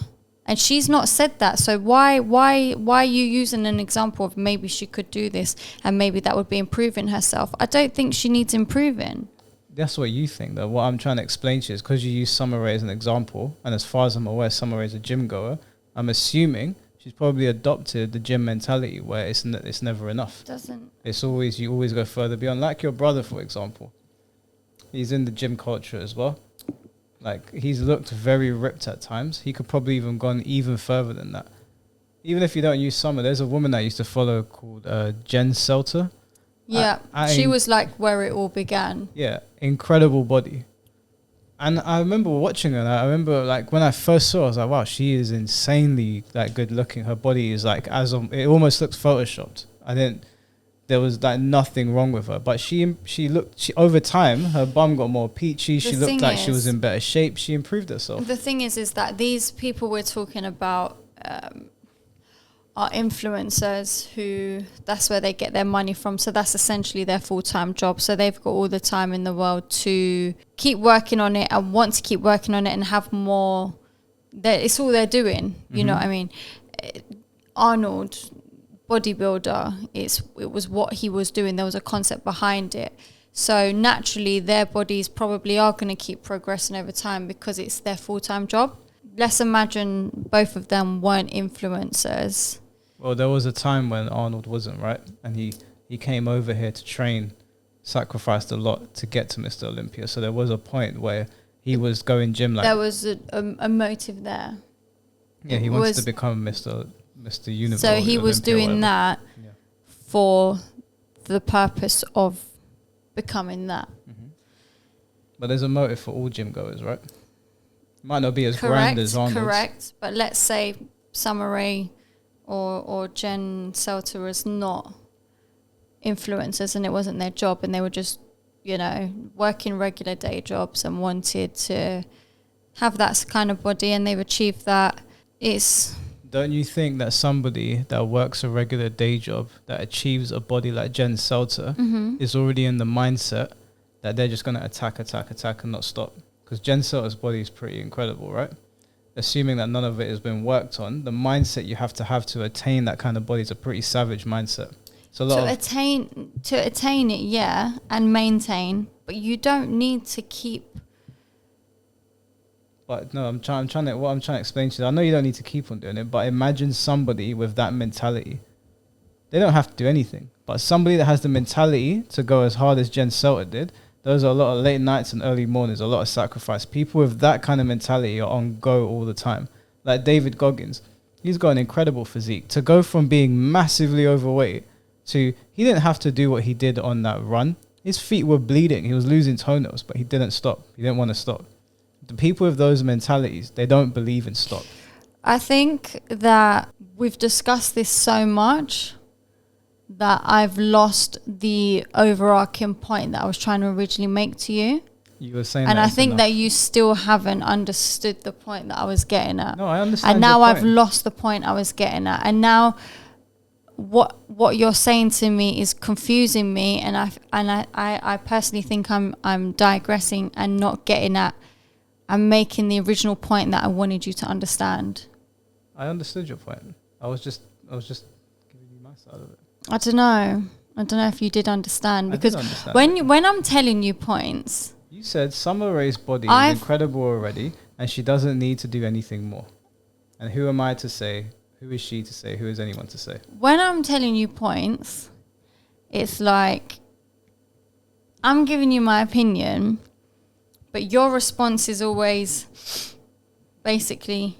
B: and she's not said that. So why are you using an example of maybe she could do this and maybe that would be improving herself? I don't think she needs improving.
D: That's what you think, though. What I'm trying to explain to you is because you use Summer Rae as an example, and as far as I'm aware, Summer Rae's a gym goer. I'm assuming she's probably adopted the gym mentality where it's never enough. You always go further beyond. Like your brother, for example, he's in the gym culture as well. Like, he's looked very ripped at times. He could probably even gone even further than that. Even if you don't use Summer, there's a woman I used to follow called Jen Selter.
B: Yeah, she was like where it all began. Yeah,
D: incredible body. And I remember watching her, and I remember like when I first saw her, I was like, wow, she is insanely like good looking. Her body is like it almost looks photoshopped. There was like nothing wrong with her, but she over time, her bum got more peachy. She looked like she was in better shape. She improved herself.
B: The thing is that these people we're talking about are influencers who, that's where they get their money from. So that's essentially their full-time job. So they've got all the time in the world to keep working on it and want to keep working on it and have more. It's all they're doing. You know what I mean? Arnold, bodybuilder, it was what he was doing. There was a concept behind it. So naturally their bodies probably are going to keep progressing over time because it's their full-time job. let's imagine both of them weren't influencers.
D: Well, there was a time when Arnold wasn't, right? And he came over here to train, sacrificed a lot to get to Mr. Olympia. So there was a point where he was going gym like...
B: There was a motive there.
D: Yeah, he wants to become Mr. Universe.
B: So he was
D: Olympia,
B: doing
D: whatever.
B: that for the purpose of becoming that.
D: But there's a motive for all gym goers, right? Might not be as grand as Arnold's.
B: Correct. But let's say Summer Rae or Jen Selter was not influencers and it wasn't their job and they were just, you know, working regular day jobs and wanted to have that kind of body and they've achieved that.
D: Don't you think that somebody that works a regular day job that achieves a body like Jen Selter is already in the mindset that they're just going to attack and not stop? Because Jen Selter's body is pretty incredible, right? Assuming that none of it has been worked on, the mindset you have to attain that kind of body is a pretty savage mindset. So
B: to attain it, yeah, and maintain, but you don't need to keep.
D: But no, what I'm trying to explain to you, I know you don't need to keep on doing it, but imagine somebody with that mentality. They don't have to do anything, but somebody that has the mentality to go as hard as Jen Selter did, those are a lot of late nights and early mornings, a lot of sacrifice. People with that kind of mentality are on go all the time. Like David Goggins, he's got an incredible physique. To go from being massively overweight to, he didn't have to do what he did on that run. His feet were bleeding. He was losing toenails, but he didn't stop. He didn't want to stop. The people with those mentalities, they don't believe in stop.
B: I think that we've discussed this so much that I've lost the overarching point that I was trying to originally make to you.
D: You were saying
B: and
D: that
B: I think
D: enough.
B: that you still haven't understood the point that I was getting at.
D: No, I understand.
B: And now
D: your
B: I've
D: point.
B: lost the point I was getting at. And now what you're saying to me is confusing me, and I personally think I'm digressing and not getting at. I'm making the original point that I wanted you to understand.
D: I understood your point. I was just giving you my side of it.
B: I don't know if you did understand, because
D: I did understand.
B: when I'm telling you points,
D: You said Summer Rae's body is incredible already, and she doesn't need to do anything more. And who am I to say? Who is she to say? Who is anyone to say?
B: when I'm telling you points, it's like I'm giving you my opinion, but your response is always basically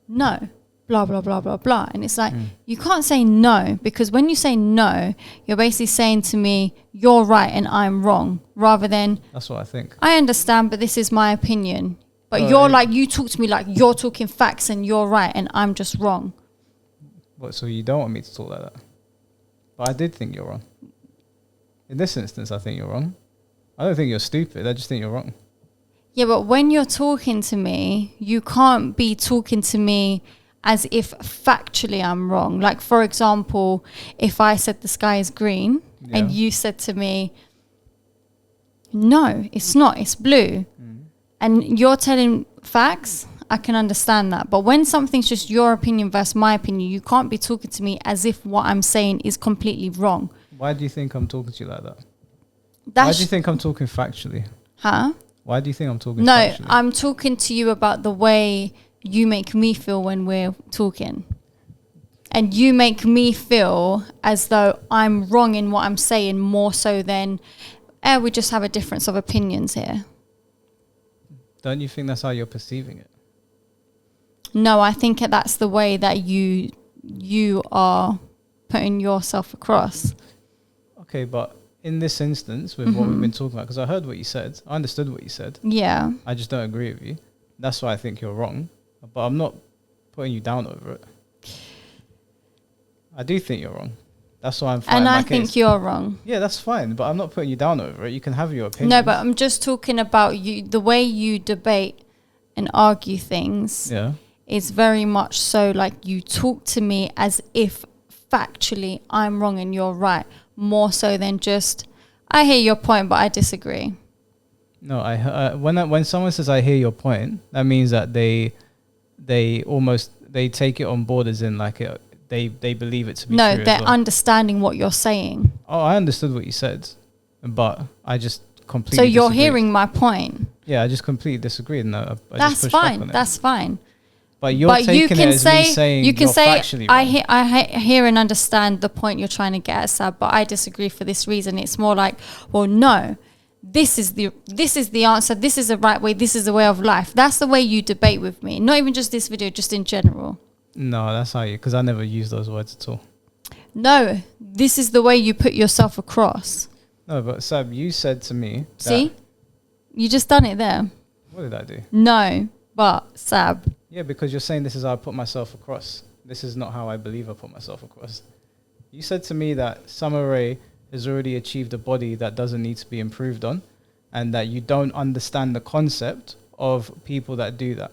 B: no, blah, blah, blah, blah, blah. And it's like, you can't say no, because when you say no, you're basically saying to me, you're right and I'm wrong, rather than,
D: That's what I think.
B: I understand, but this is my opinion. But
D: Oh,
B: you talk to me like you're talking facts and you're right and I'm just wrong.
D: What, so you don't want me to talk like that? But I did think you're wrong. In this instance, I think you're wrong. I don't think you're stupid. I just think you're wrong.
B: Yeah, but when you're talking to me, you can't be talking to me as if factually I'm wrong. Like, for example, if I said the sky is green and you said to me, no, it's not, it's blue. And you're telling facts, I can understand that. But when something's just your opinion versus my opinion, you can't be talking to me as if what I'm saying is completely wrong.
D: Why do you think I'm talking to you like that? Why do you think I'm talking factually?
B: Huh?
D: Why do you think I'm talking
B: No,
D: factually?
B: I'm talking to you about the way you make me feel when we're talking. And you make me feel as though I'm wrong in what I'm saying more so than, we just have a difference of opinions here.
D: Don't you think that's how you're perceiving it?
B: No, I think that's the way that you are putting yourself across.
D: Okay, but in this instance, with what we've been talking about, because I heard what you said, I understood what you said.
B: Yeah.
D: I just don't agree with you. That's why I think you're wrong. But I'm not putting you down over it. I do think you're wrong. That's why I'm fighting
B: And
D: my
B: I
D: case.
B: think you're wrong.
D: Yeah, that's fine. But I'm not putting you down over it. You can have your opinion.
B: No, but I'm just talking about you. The way you debate and argue things is very much so like you talk to me as if factually I'm wrong and you're right, more so than just, I hear your point, but I disagree.
D: No, when someone says I hear your point, that means that they take it on board as in like they believe it to be
B: No,
D: true.
B: they're
D: as well.
B: understanding what you're saying.
D: Oh, I understood what you said, but I just completely.
B: So you're
D: disagreed.
B: hearing my point.
D: Yeah, I just completely disagreed. And I
B: That's
D: just pushed back
B: fine.
D: on it.
B: That's fine.
D: But you're
B: but you
D: taking
B: can
D: it as
B: say
D: me saying
B: you can
D: you're
B: say
D: factually
B: I
D: wrong.
B: hear and understand the point you're trying to get at, Sab, but I disagree for this reason. It's more like, well, no, this is the answer. This is the right way. This is the way of life. That's the way you debate with me. Not even just this video, just in general.
D: No, that's how you, because I never use those words at all.
B: No, this is the way you put yourself across.
D: No, but Sab, you said to me.
B: See, you just done it there.
D: What did I do?
B: No, but Sab.
D: Yeah, because you're saying this is how I put myself across. This is not how I believe I put myself across. You said to me that Summer Rae has already achieved a body that doesn't need to be improved on, and that you don't understand the concept of people that do that.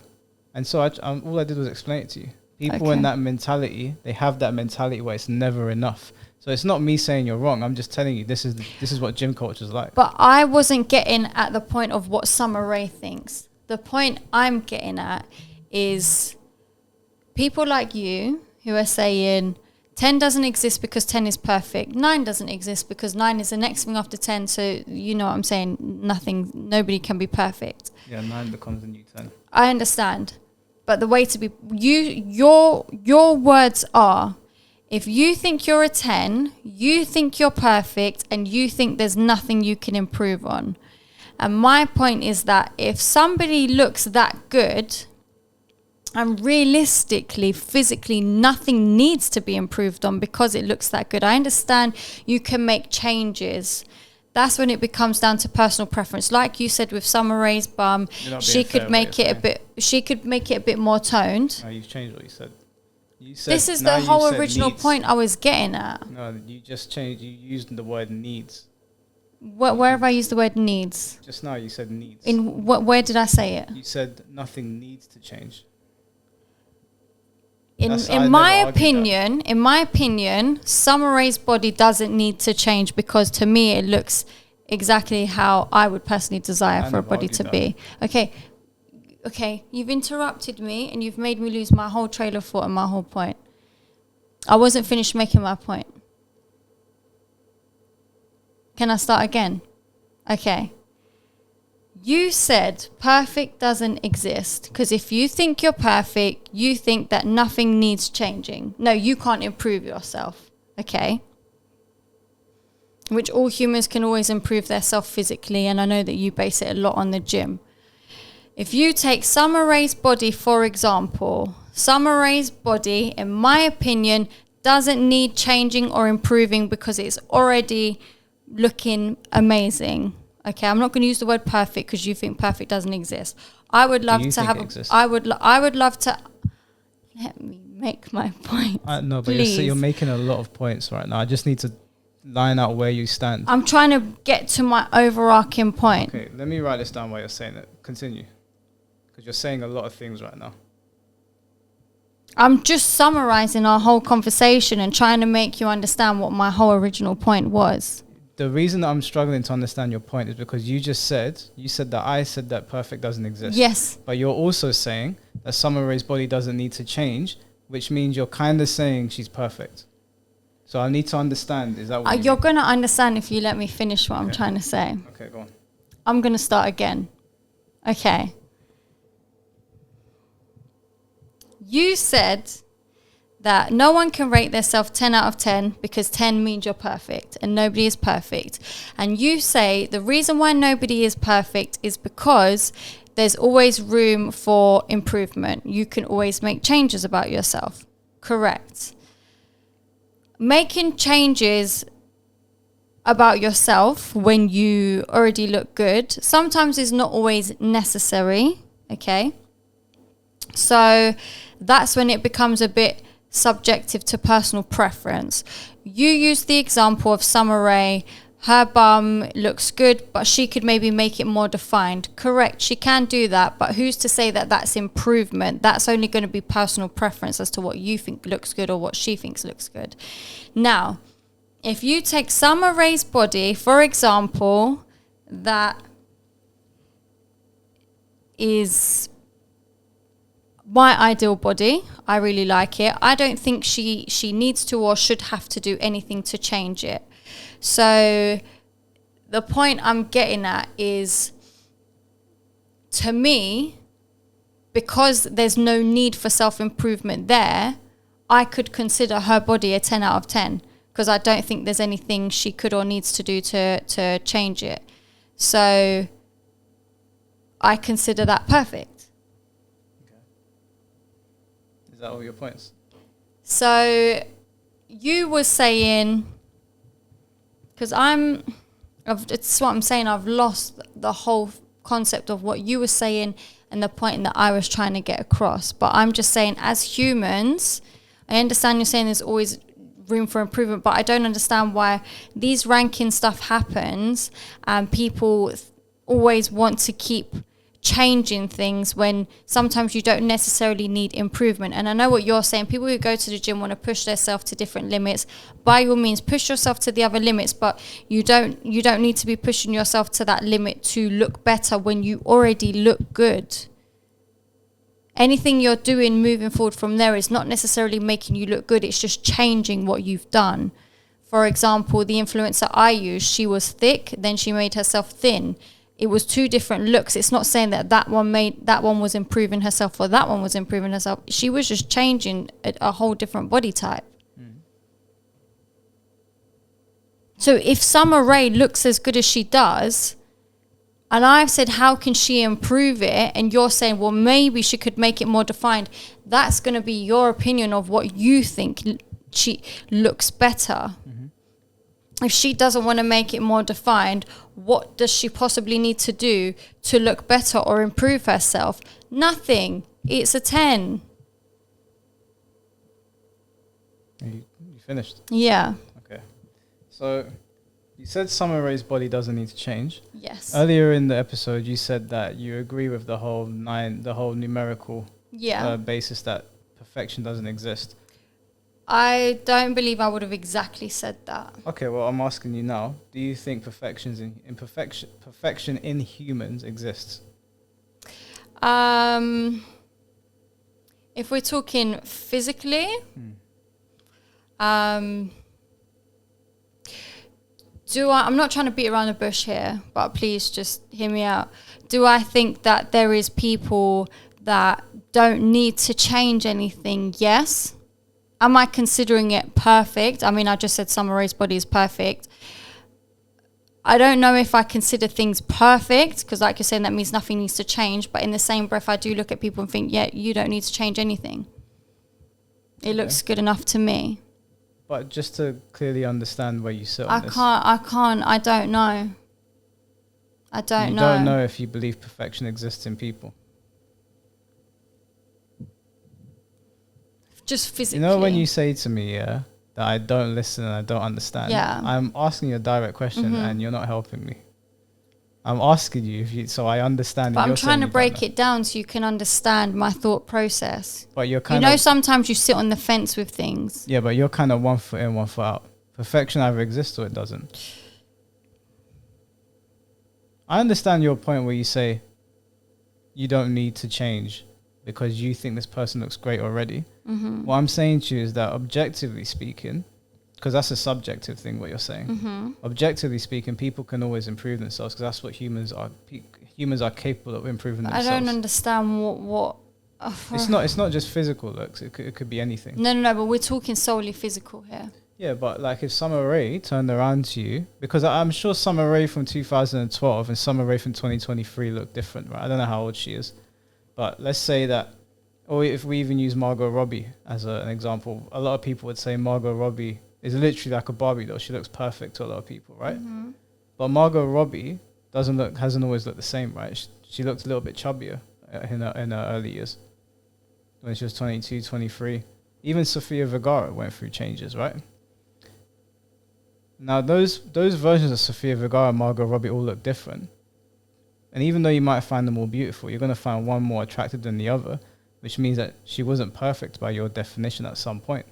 D: And so all I did was explain it to you. People in that mentality, they have that mentality where it's never enough. So it's not me saying you're wrong. I'm just telling you this is what gym culture is like.
B: But I wasn't getting at the point of what Summer Rae thinks. The point I'm getting at is people like you who are saying 10 doesn't exist because 10 is perfect. 9 doesn't exist because 9 is the next thing after 10. So you know what I'm saying? Nobody can be perfect.
D: Yeah, 9 becomes the new 10.
B: I understand. But the way to be, your words are, if you think you're a 10, you think you're perfect, and you think there's nothing you can improve on. And my point is that if somebody looks that good, and realistically, physically, nothing needs to be improved on because it looks that good. I understand you can make changes. That's when it becomes down to personal preference. Like you said with Summer Rae's bum, she could make it a bit more toned.
D: No, you've changed what you said. You said
B: This is the whole original point I was getting at.
D: No, you just changed. You used the word needs.
B: Where have I used the word needs?
D: Just now you said needs.
B: Where did I say it?
D: You said nothing needs to change.
B: In my opinion, Summer Rae's body doesn't need to change because to me it looks exactly how I would personally desire for a body to be. Okay, you've interrupted me and you've made me lose my whole trail of thought and my whole point. I wasn't finished making my point. Can I start again? Okay. You said perfect doesn't exist because if you think you're perfect, you think that nothing needs changing. No, you can't improve yourself. Okay? Which all humans can always improve themselves physically, and I know that you base it a lot on the gym. If you take Summer Rae's body, for example, Summer Rae's body, in my opinion, doesn't need changing or improving because it's already looking amazing. Okay, I'm not going to use the word perfect because you think perfect doesn't exist. I would love to have. I would love to. Let me make my point.
D: No, but you're making a lot of points right now. I just need to line out where you stand.
B: I'm trying to get to my overarching point.
D: Okay, let me write this down while you're saying it. Continue, because you're saying a lot of things right now.
B: I'm just summarizing our whole conversation and trying to make you understand what my whole original point was.
D: The reason that I'm struggling to understand your point is because you said that I said that perfect doesn't exist.
B: Yes.
D: But you're also saying that Summer Rae's body doesn't need to change, which means you're kind of saying she's perfect. So I need to understand, is that what
B: you're going to understand if you let me finish what I'm trying to say.
D: Okay, go on.
B: I'm going to start again. Okay. You said that no one can rate themselves 10 out of 10 because 10 means you're perfect and nobody is perfect. And you say the reason why nobody is perfect is because there's always room for improvement. You can always make changes about yourself. Correct. Making changes about yourself when you already look good sometimes is not always necessary. Okay. So that's when it becomes a bit subjective to personal preference. You use the example of Summer Rae. Her bum looks good, but she could maybe make it more defined. Correct, she can do that, but who's to say that that's improvement? That's only going to be personal preference as to what you think looks good or what she thinks looks good. Now, if you take Summer Rae's body, for example, that is my ideal body. I really like it. I don't think she needs to or should have to do anything to change it. So the point I'm getting at is, to me, because there's no need for self-improvement there, I could consider her body a 10 out of 10 because I don't think there's anything she could or needs to do to change it. So I consider that perfect.
D: Is that all your points?
B: So you were saying, because it's what I'm saying, I've lost the whole concept of what you were saying and the point that I was trying to get across. But I'm just saying, as humans, I understand you're saying there's always room for improvement, but I don't understand why these ranking stuff happens and people always want to keep changing things when sometimes you don't necessarily need improvement. And I know what you're saying, people who go to the gym want to push themselves to different limits. By all means, push yourself to the other limits, but you don't need to be pushing yourself to that limit to look better when you already look good. Anything you're doing moving forward from there is not necessarily making you look good, it's just changing what you've done. For example, the influencer I used, she was thick, then she made herself thin. It was two different looks. It's not saying that one was improving herself or that one was improving herself. She was just changing a whole different body type. So if Summer Rae looks as good as she does, and I've said, how can she improve it? And you're saying, well, maybe she could make it more defined. That's going to be your opinion of what you think she looks better. If she doesn't want to make it more defined, what does she possibly need to do to look better or improve herself? Nothing. It's a 10.
D: You finished?
B: Yeah.
D: Okay. So you said Summer Rae's body doesn't need to change.
B: Yes.
D: Earlier in the episode, you said that you agree with the whole numerical basis that perfection doesn't exist.
B: I don't believe I would have exactly said that.
D: Okay, well, I'm asking you now. Do you think perfection in humans exists?
B: If we're talking physically, I'm not trying to beat around the bush here, but please just hear me out. Do I think that there is people that don't need to change anything? Yes. Am I considering it perfect? I mean, I just said Summer Rae's body is perfect. I don't know if I consider things perfect, because like you're saying, that means nothing needs to change. But in the same breath, I do look at people and think, yeah, you don't need to change anything. It looks good enough to me.
D: But just to clearly understand where you sit on this.
B: I don't know. I don't know.
D: You don't know if you believe perfection exists in people.
B: Just physically.
D: You know when you say to me, that I don't listen and I don't understand?
B: Yeah.
D: I'm asking you a direct question and you're not helping me. I'm asking you, so I understand.
B: But I'm trying to break it down so you can understand my thought process.
D: But you're
B: sometimes you sit on the fence with things.
D: Yeah, but you're kind of 1 foot in, 1 foot out. Perfection either exists or it doesn't. I understand your point where you say you don't need to change because you think this person looks great already. What I'm saying to you is that objectively speaking, because that's a subjective thing, what you're saying. Objectively speaking, people can always improve themselves because that's what humans are. Humans are capable of improving themselves.
B: I don't understand what
D: It's not just physical looks. It could be anything.
B: No, but we're talking solely physical here.
D: Yeah, but like if Summer Rae turned around to you, because I'm sure Summer Rae from 2012 and Summer Rae from 2023 look different, right? I don't know how old she is, but let's say that, or if we even use Margot Robbie as an example, a lot of people would say Margot Robbie is literally like a Barbie doll. She looks perfect to a lot of people, right? But Margot Robbie hasn't always looked the same, right? She looked a little bit chubbier in her early years when she was 22, 23. Even Sofia Vergara went through changes, right? Now those versions of Sofia Vergara and Margot Robbie all look different. And even though you might find them all beautiful, you're going to find one more attractive than the other, which means that she wasn't perfect by your definition at some point.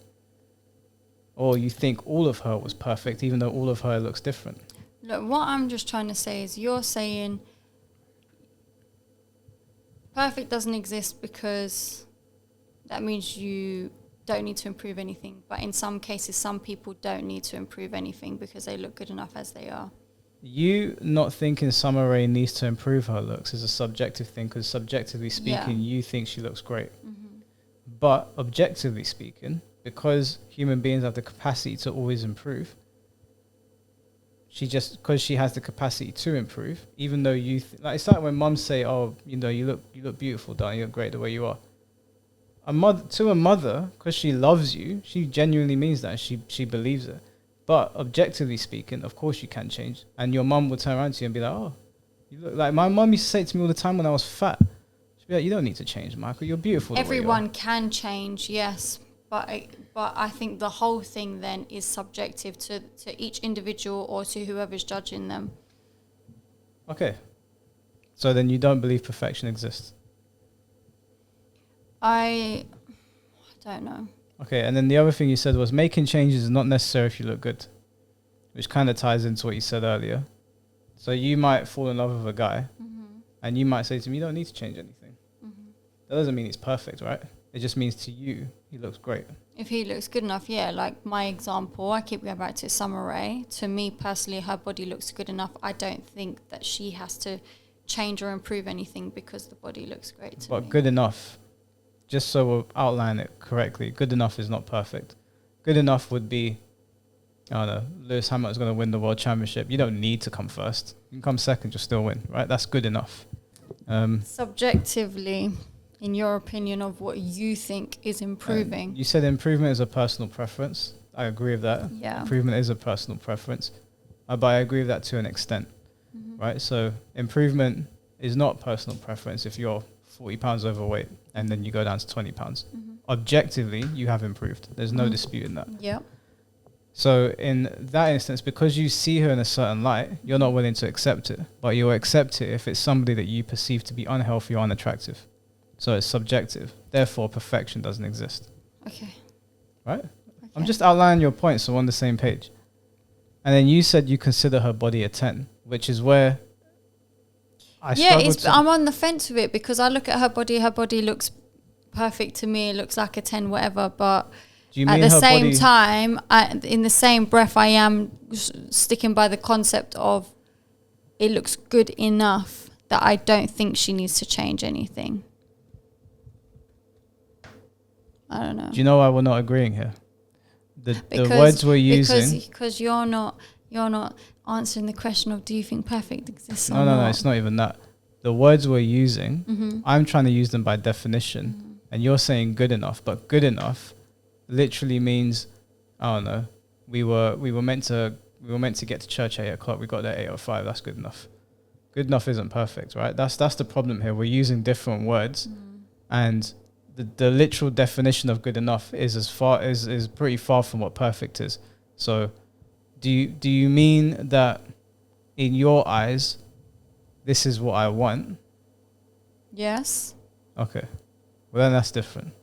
D: Or you think all of her was perfect, even though all of her looks different.
B: Look, what I'm just trying to say is you're saying perfect doesn't exist because that means you don't need to improve anything. But in some cases, some people don't need to improve anything because they look good enough as they are.
D: you not thinking Summer Rae needs to improve her looks is a subjective thing, because subjectively speaking, you think she looks great. But objectively speaking, because human beings have the capacity to always improve, because she has the capacity to improve, even though like, it's like when mums say, "Oh, you look beautiful, darling. You look great the way you are." A mother, because she loves you, she genuinely means that. She believes it. But objectively speaking, of course you can change. And your mum will turn around to you and be like, "Oh, you look like," my mum used to say it to me all the time when I was fat. She'd be like, "You don't need to change, Michael. You're beautiful." the way you are."
B: Everyone can change, yes, but I think the whole thing then is subjective to each individual or to whoever's judging them.
D: Okay. So then you don't believe perfection exists.
B: I don't know.
D: Okay, and then the other thing you said was making changes is not necessary if you look good, which kind of ties into what you said earlier. So you might fall in love with a guy, and you might say to me, "You don't need to change anything." That doesn't mean he's perfect, right? It just means to you, he looks great.
B: If he looks good enough, yeah. Like my example, I keep going back to Summer Rae. To me personally, her body looks good enough. I don't think that she has to change or improve anything because the body looks great to me.
D: But good enough, just so we'll outline it correctly, good enough is not perfect. Good enough would be, I don't know, Lewis Hamilton's going to win the world championship. You don't need to come first. You can come second, you'll still win, right? That's good enough.
B: Subjectively, in your opinion of what you think is improving.
D: You said improvement is a personal preference. I agree with that.
B: Yeah.
D: Improvement is a personal preference. But I agree with that to an extent, right? So improvement is not personal preference if you're 40 pounds overweight and then you go down to 20 pounds. Objectively, you have improved. There's no dispute in that.
B: Yep.
D: So in that instance, because you see her in a certain light, you're not willing to accept it. But you'll accept it if it's somebody that you perceive to be unhealthy or unattractive. So it's subjective. Therefore, perfection doesn't exist.
B: Okay.
D: Right? I'm just outlining your points so we're on the same page. And then you said you consider her body a 10, which is where
B: I'm on the fence with it because I look at her body looks perfect to me, it looks like a 10, whatever, but at the same time, in the same breath, I am sticking by the concept of it looks good enough that I don't think she needs to change anything. I don't know.
D: Do you know why we're not agreeing here? The words we're using...
B: Because you're not answering the question of do you think perfect exists or
D: No,
B: not?
D: it's not even that. The words we're using, I'm trying to use them by definition, and you're saying good enough, but good enough literally means, I don't know, we were meant to get to church at 8:00. We got there at 8:05. That's good enough. Good enough isn't perfect, right? That's the problem here. We're using different words, and the literal definition of good enough is pretty far from what perfect is. So, do you mean that in your eyes, this is what I want?
B: Yes.
D: Okay, well then that's different.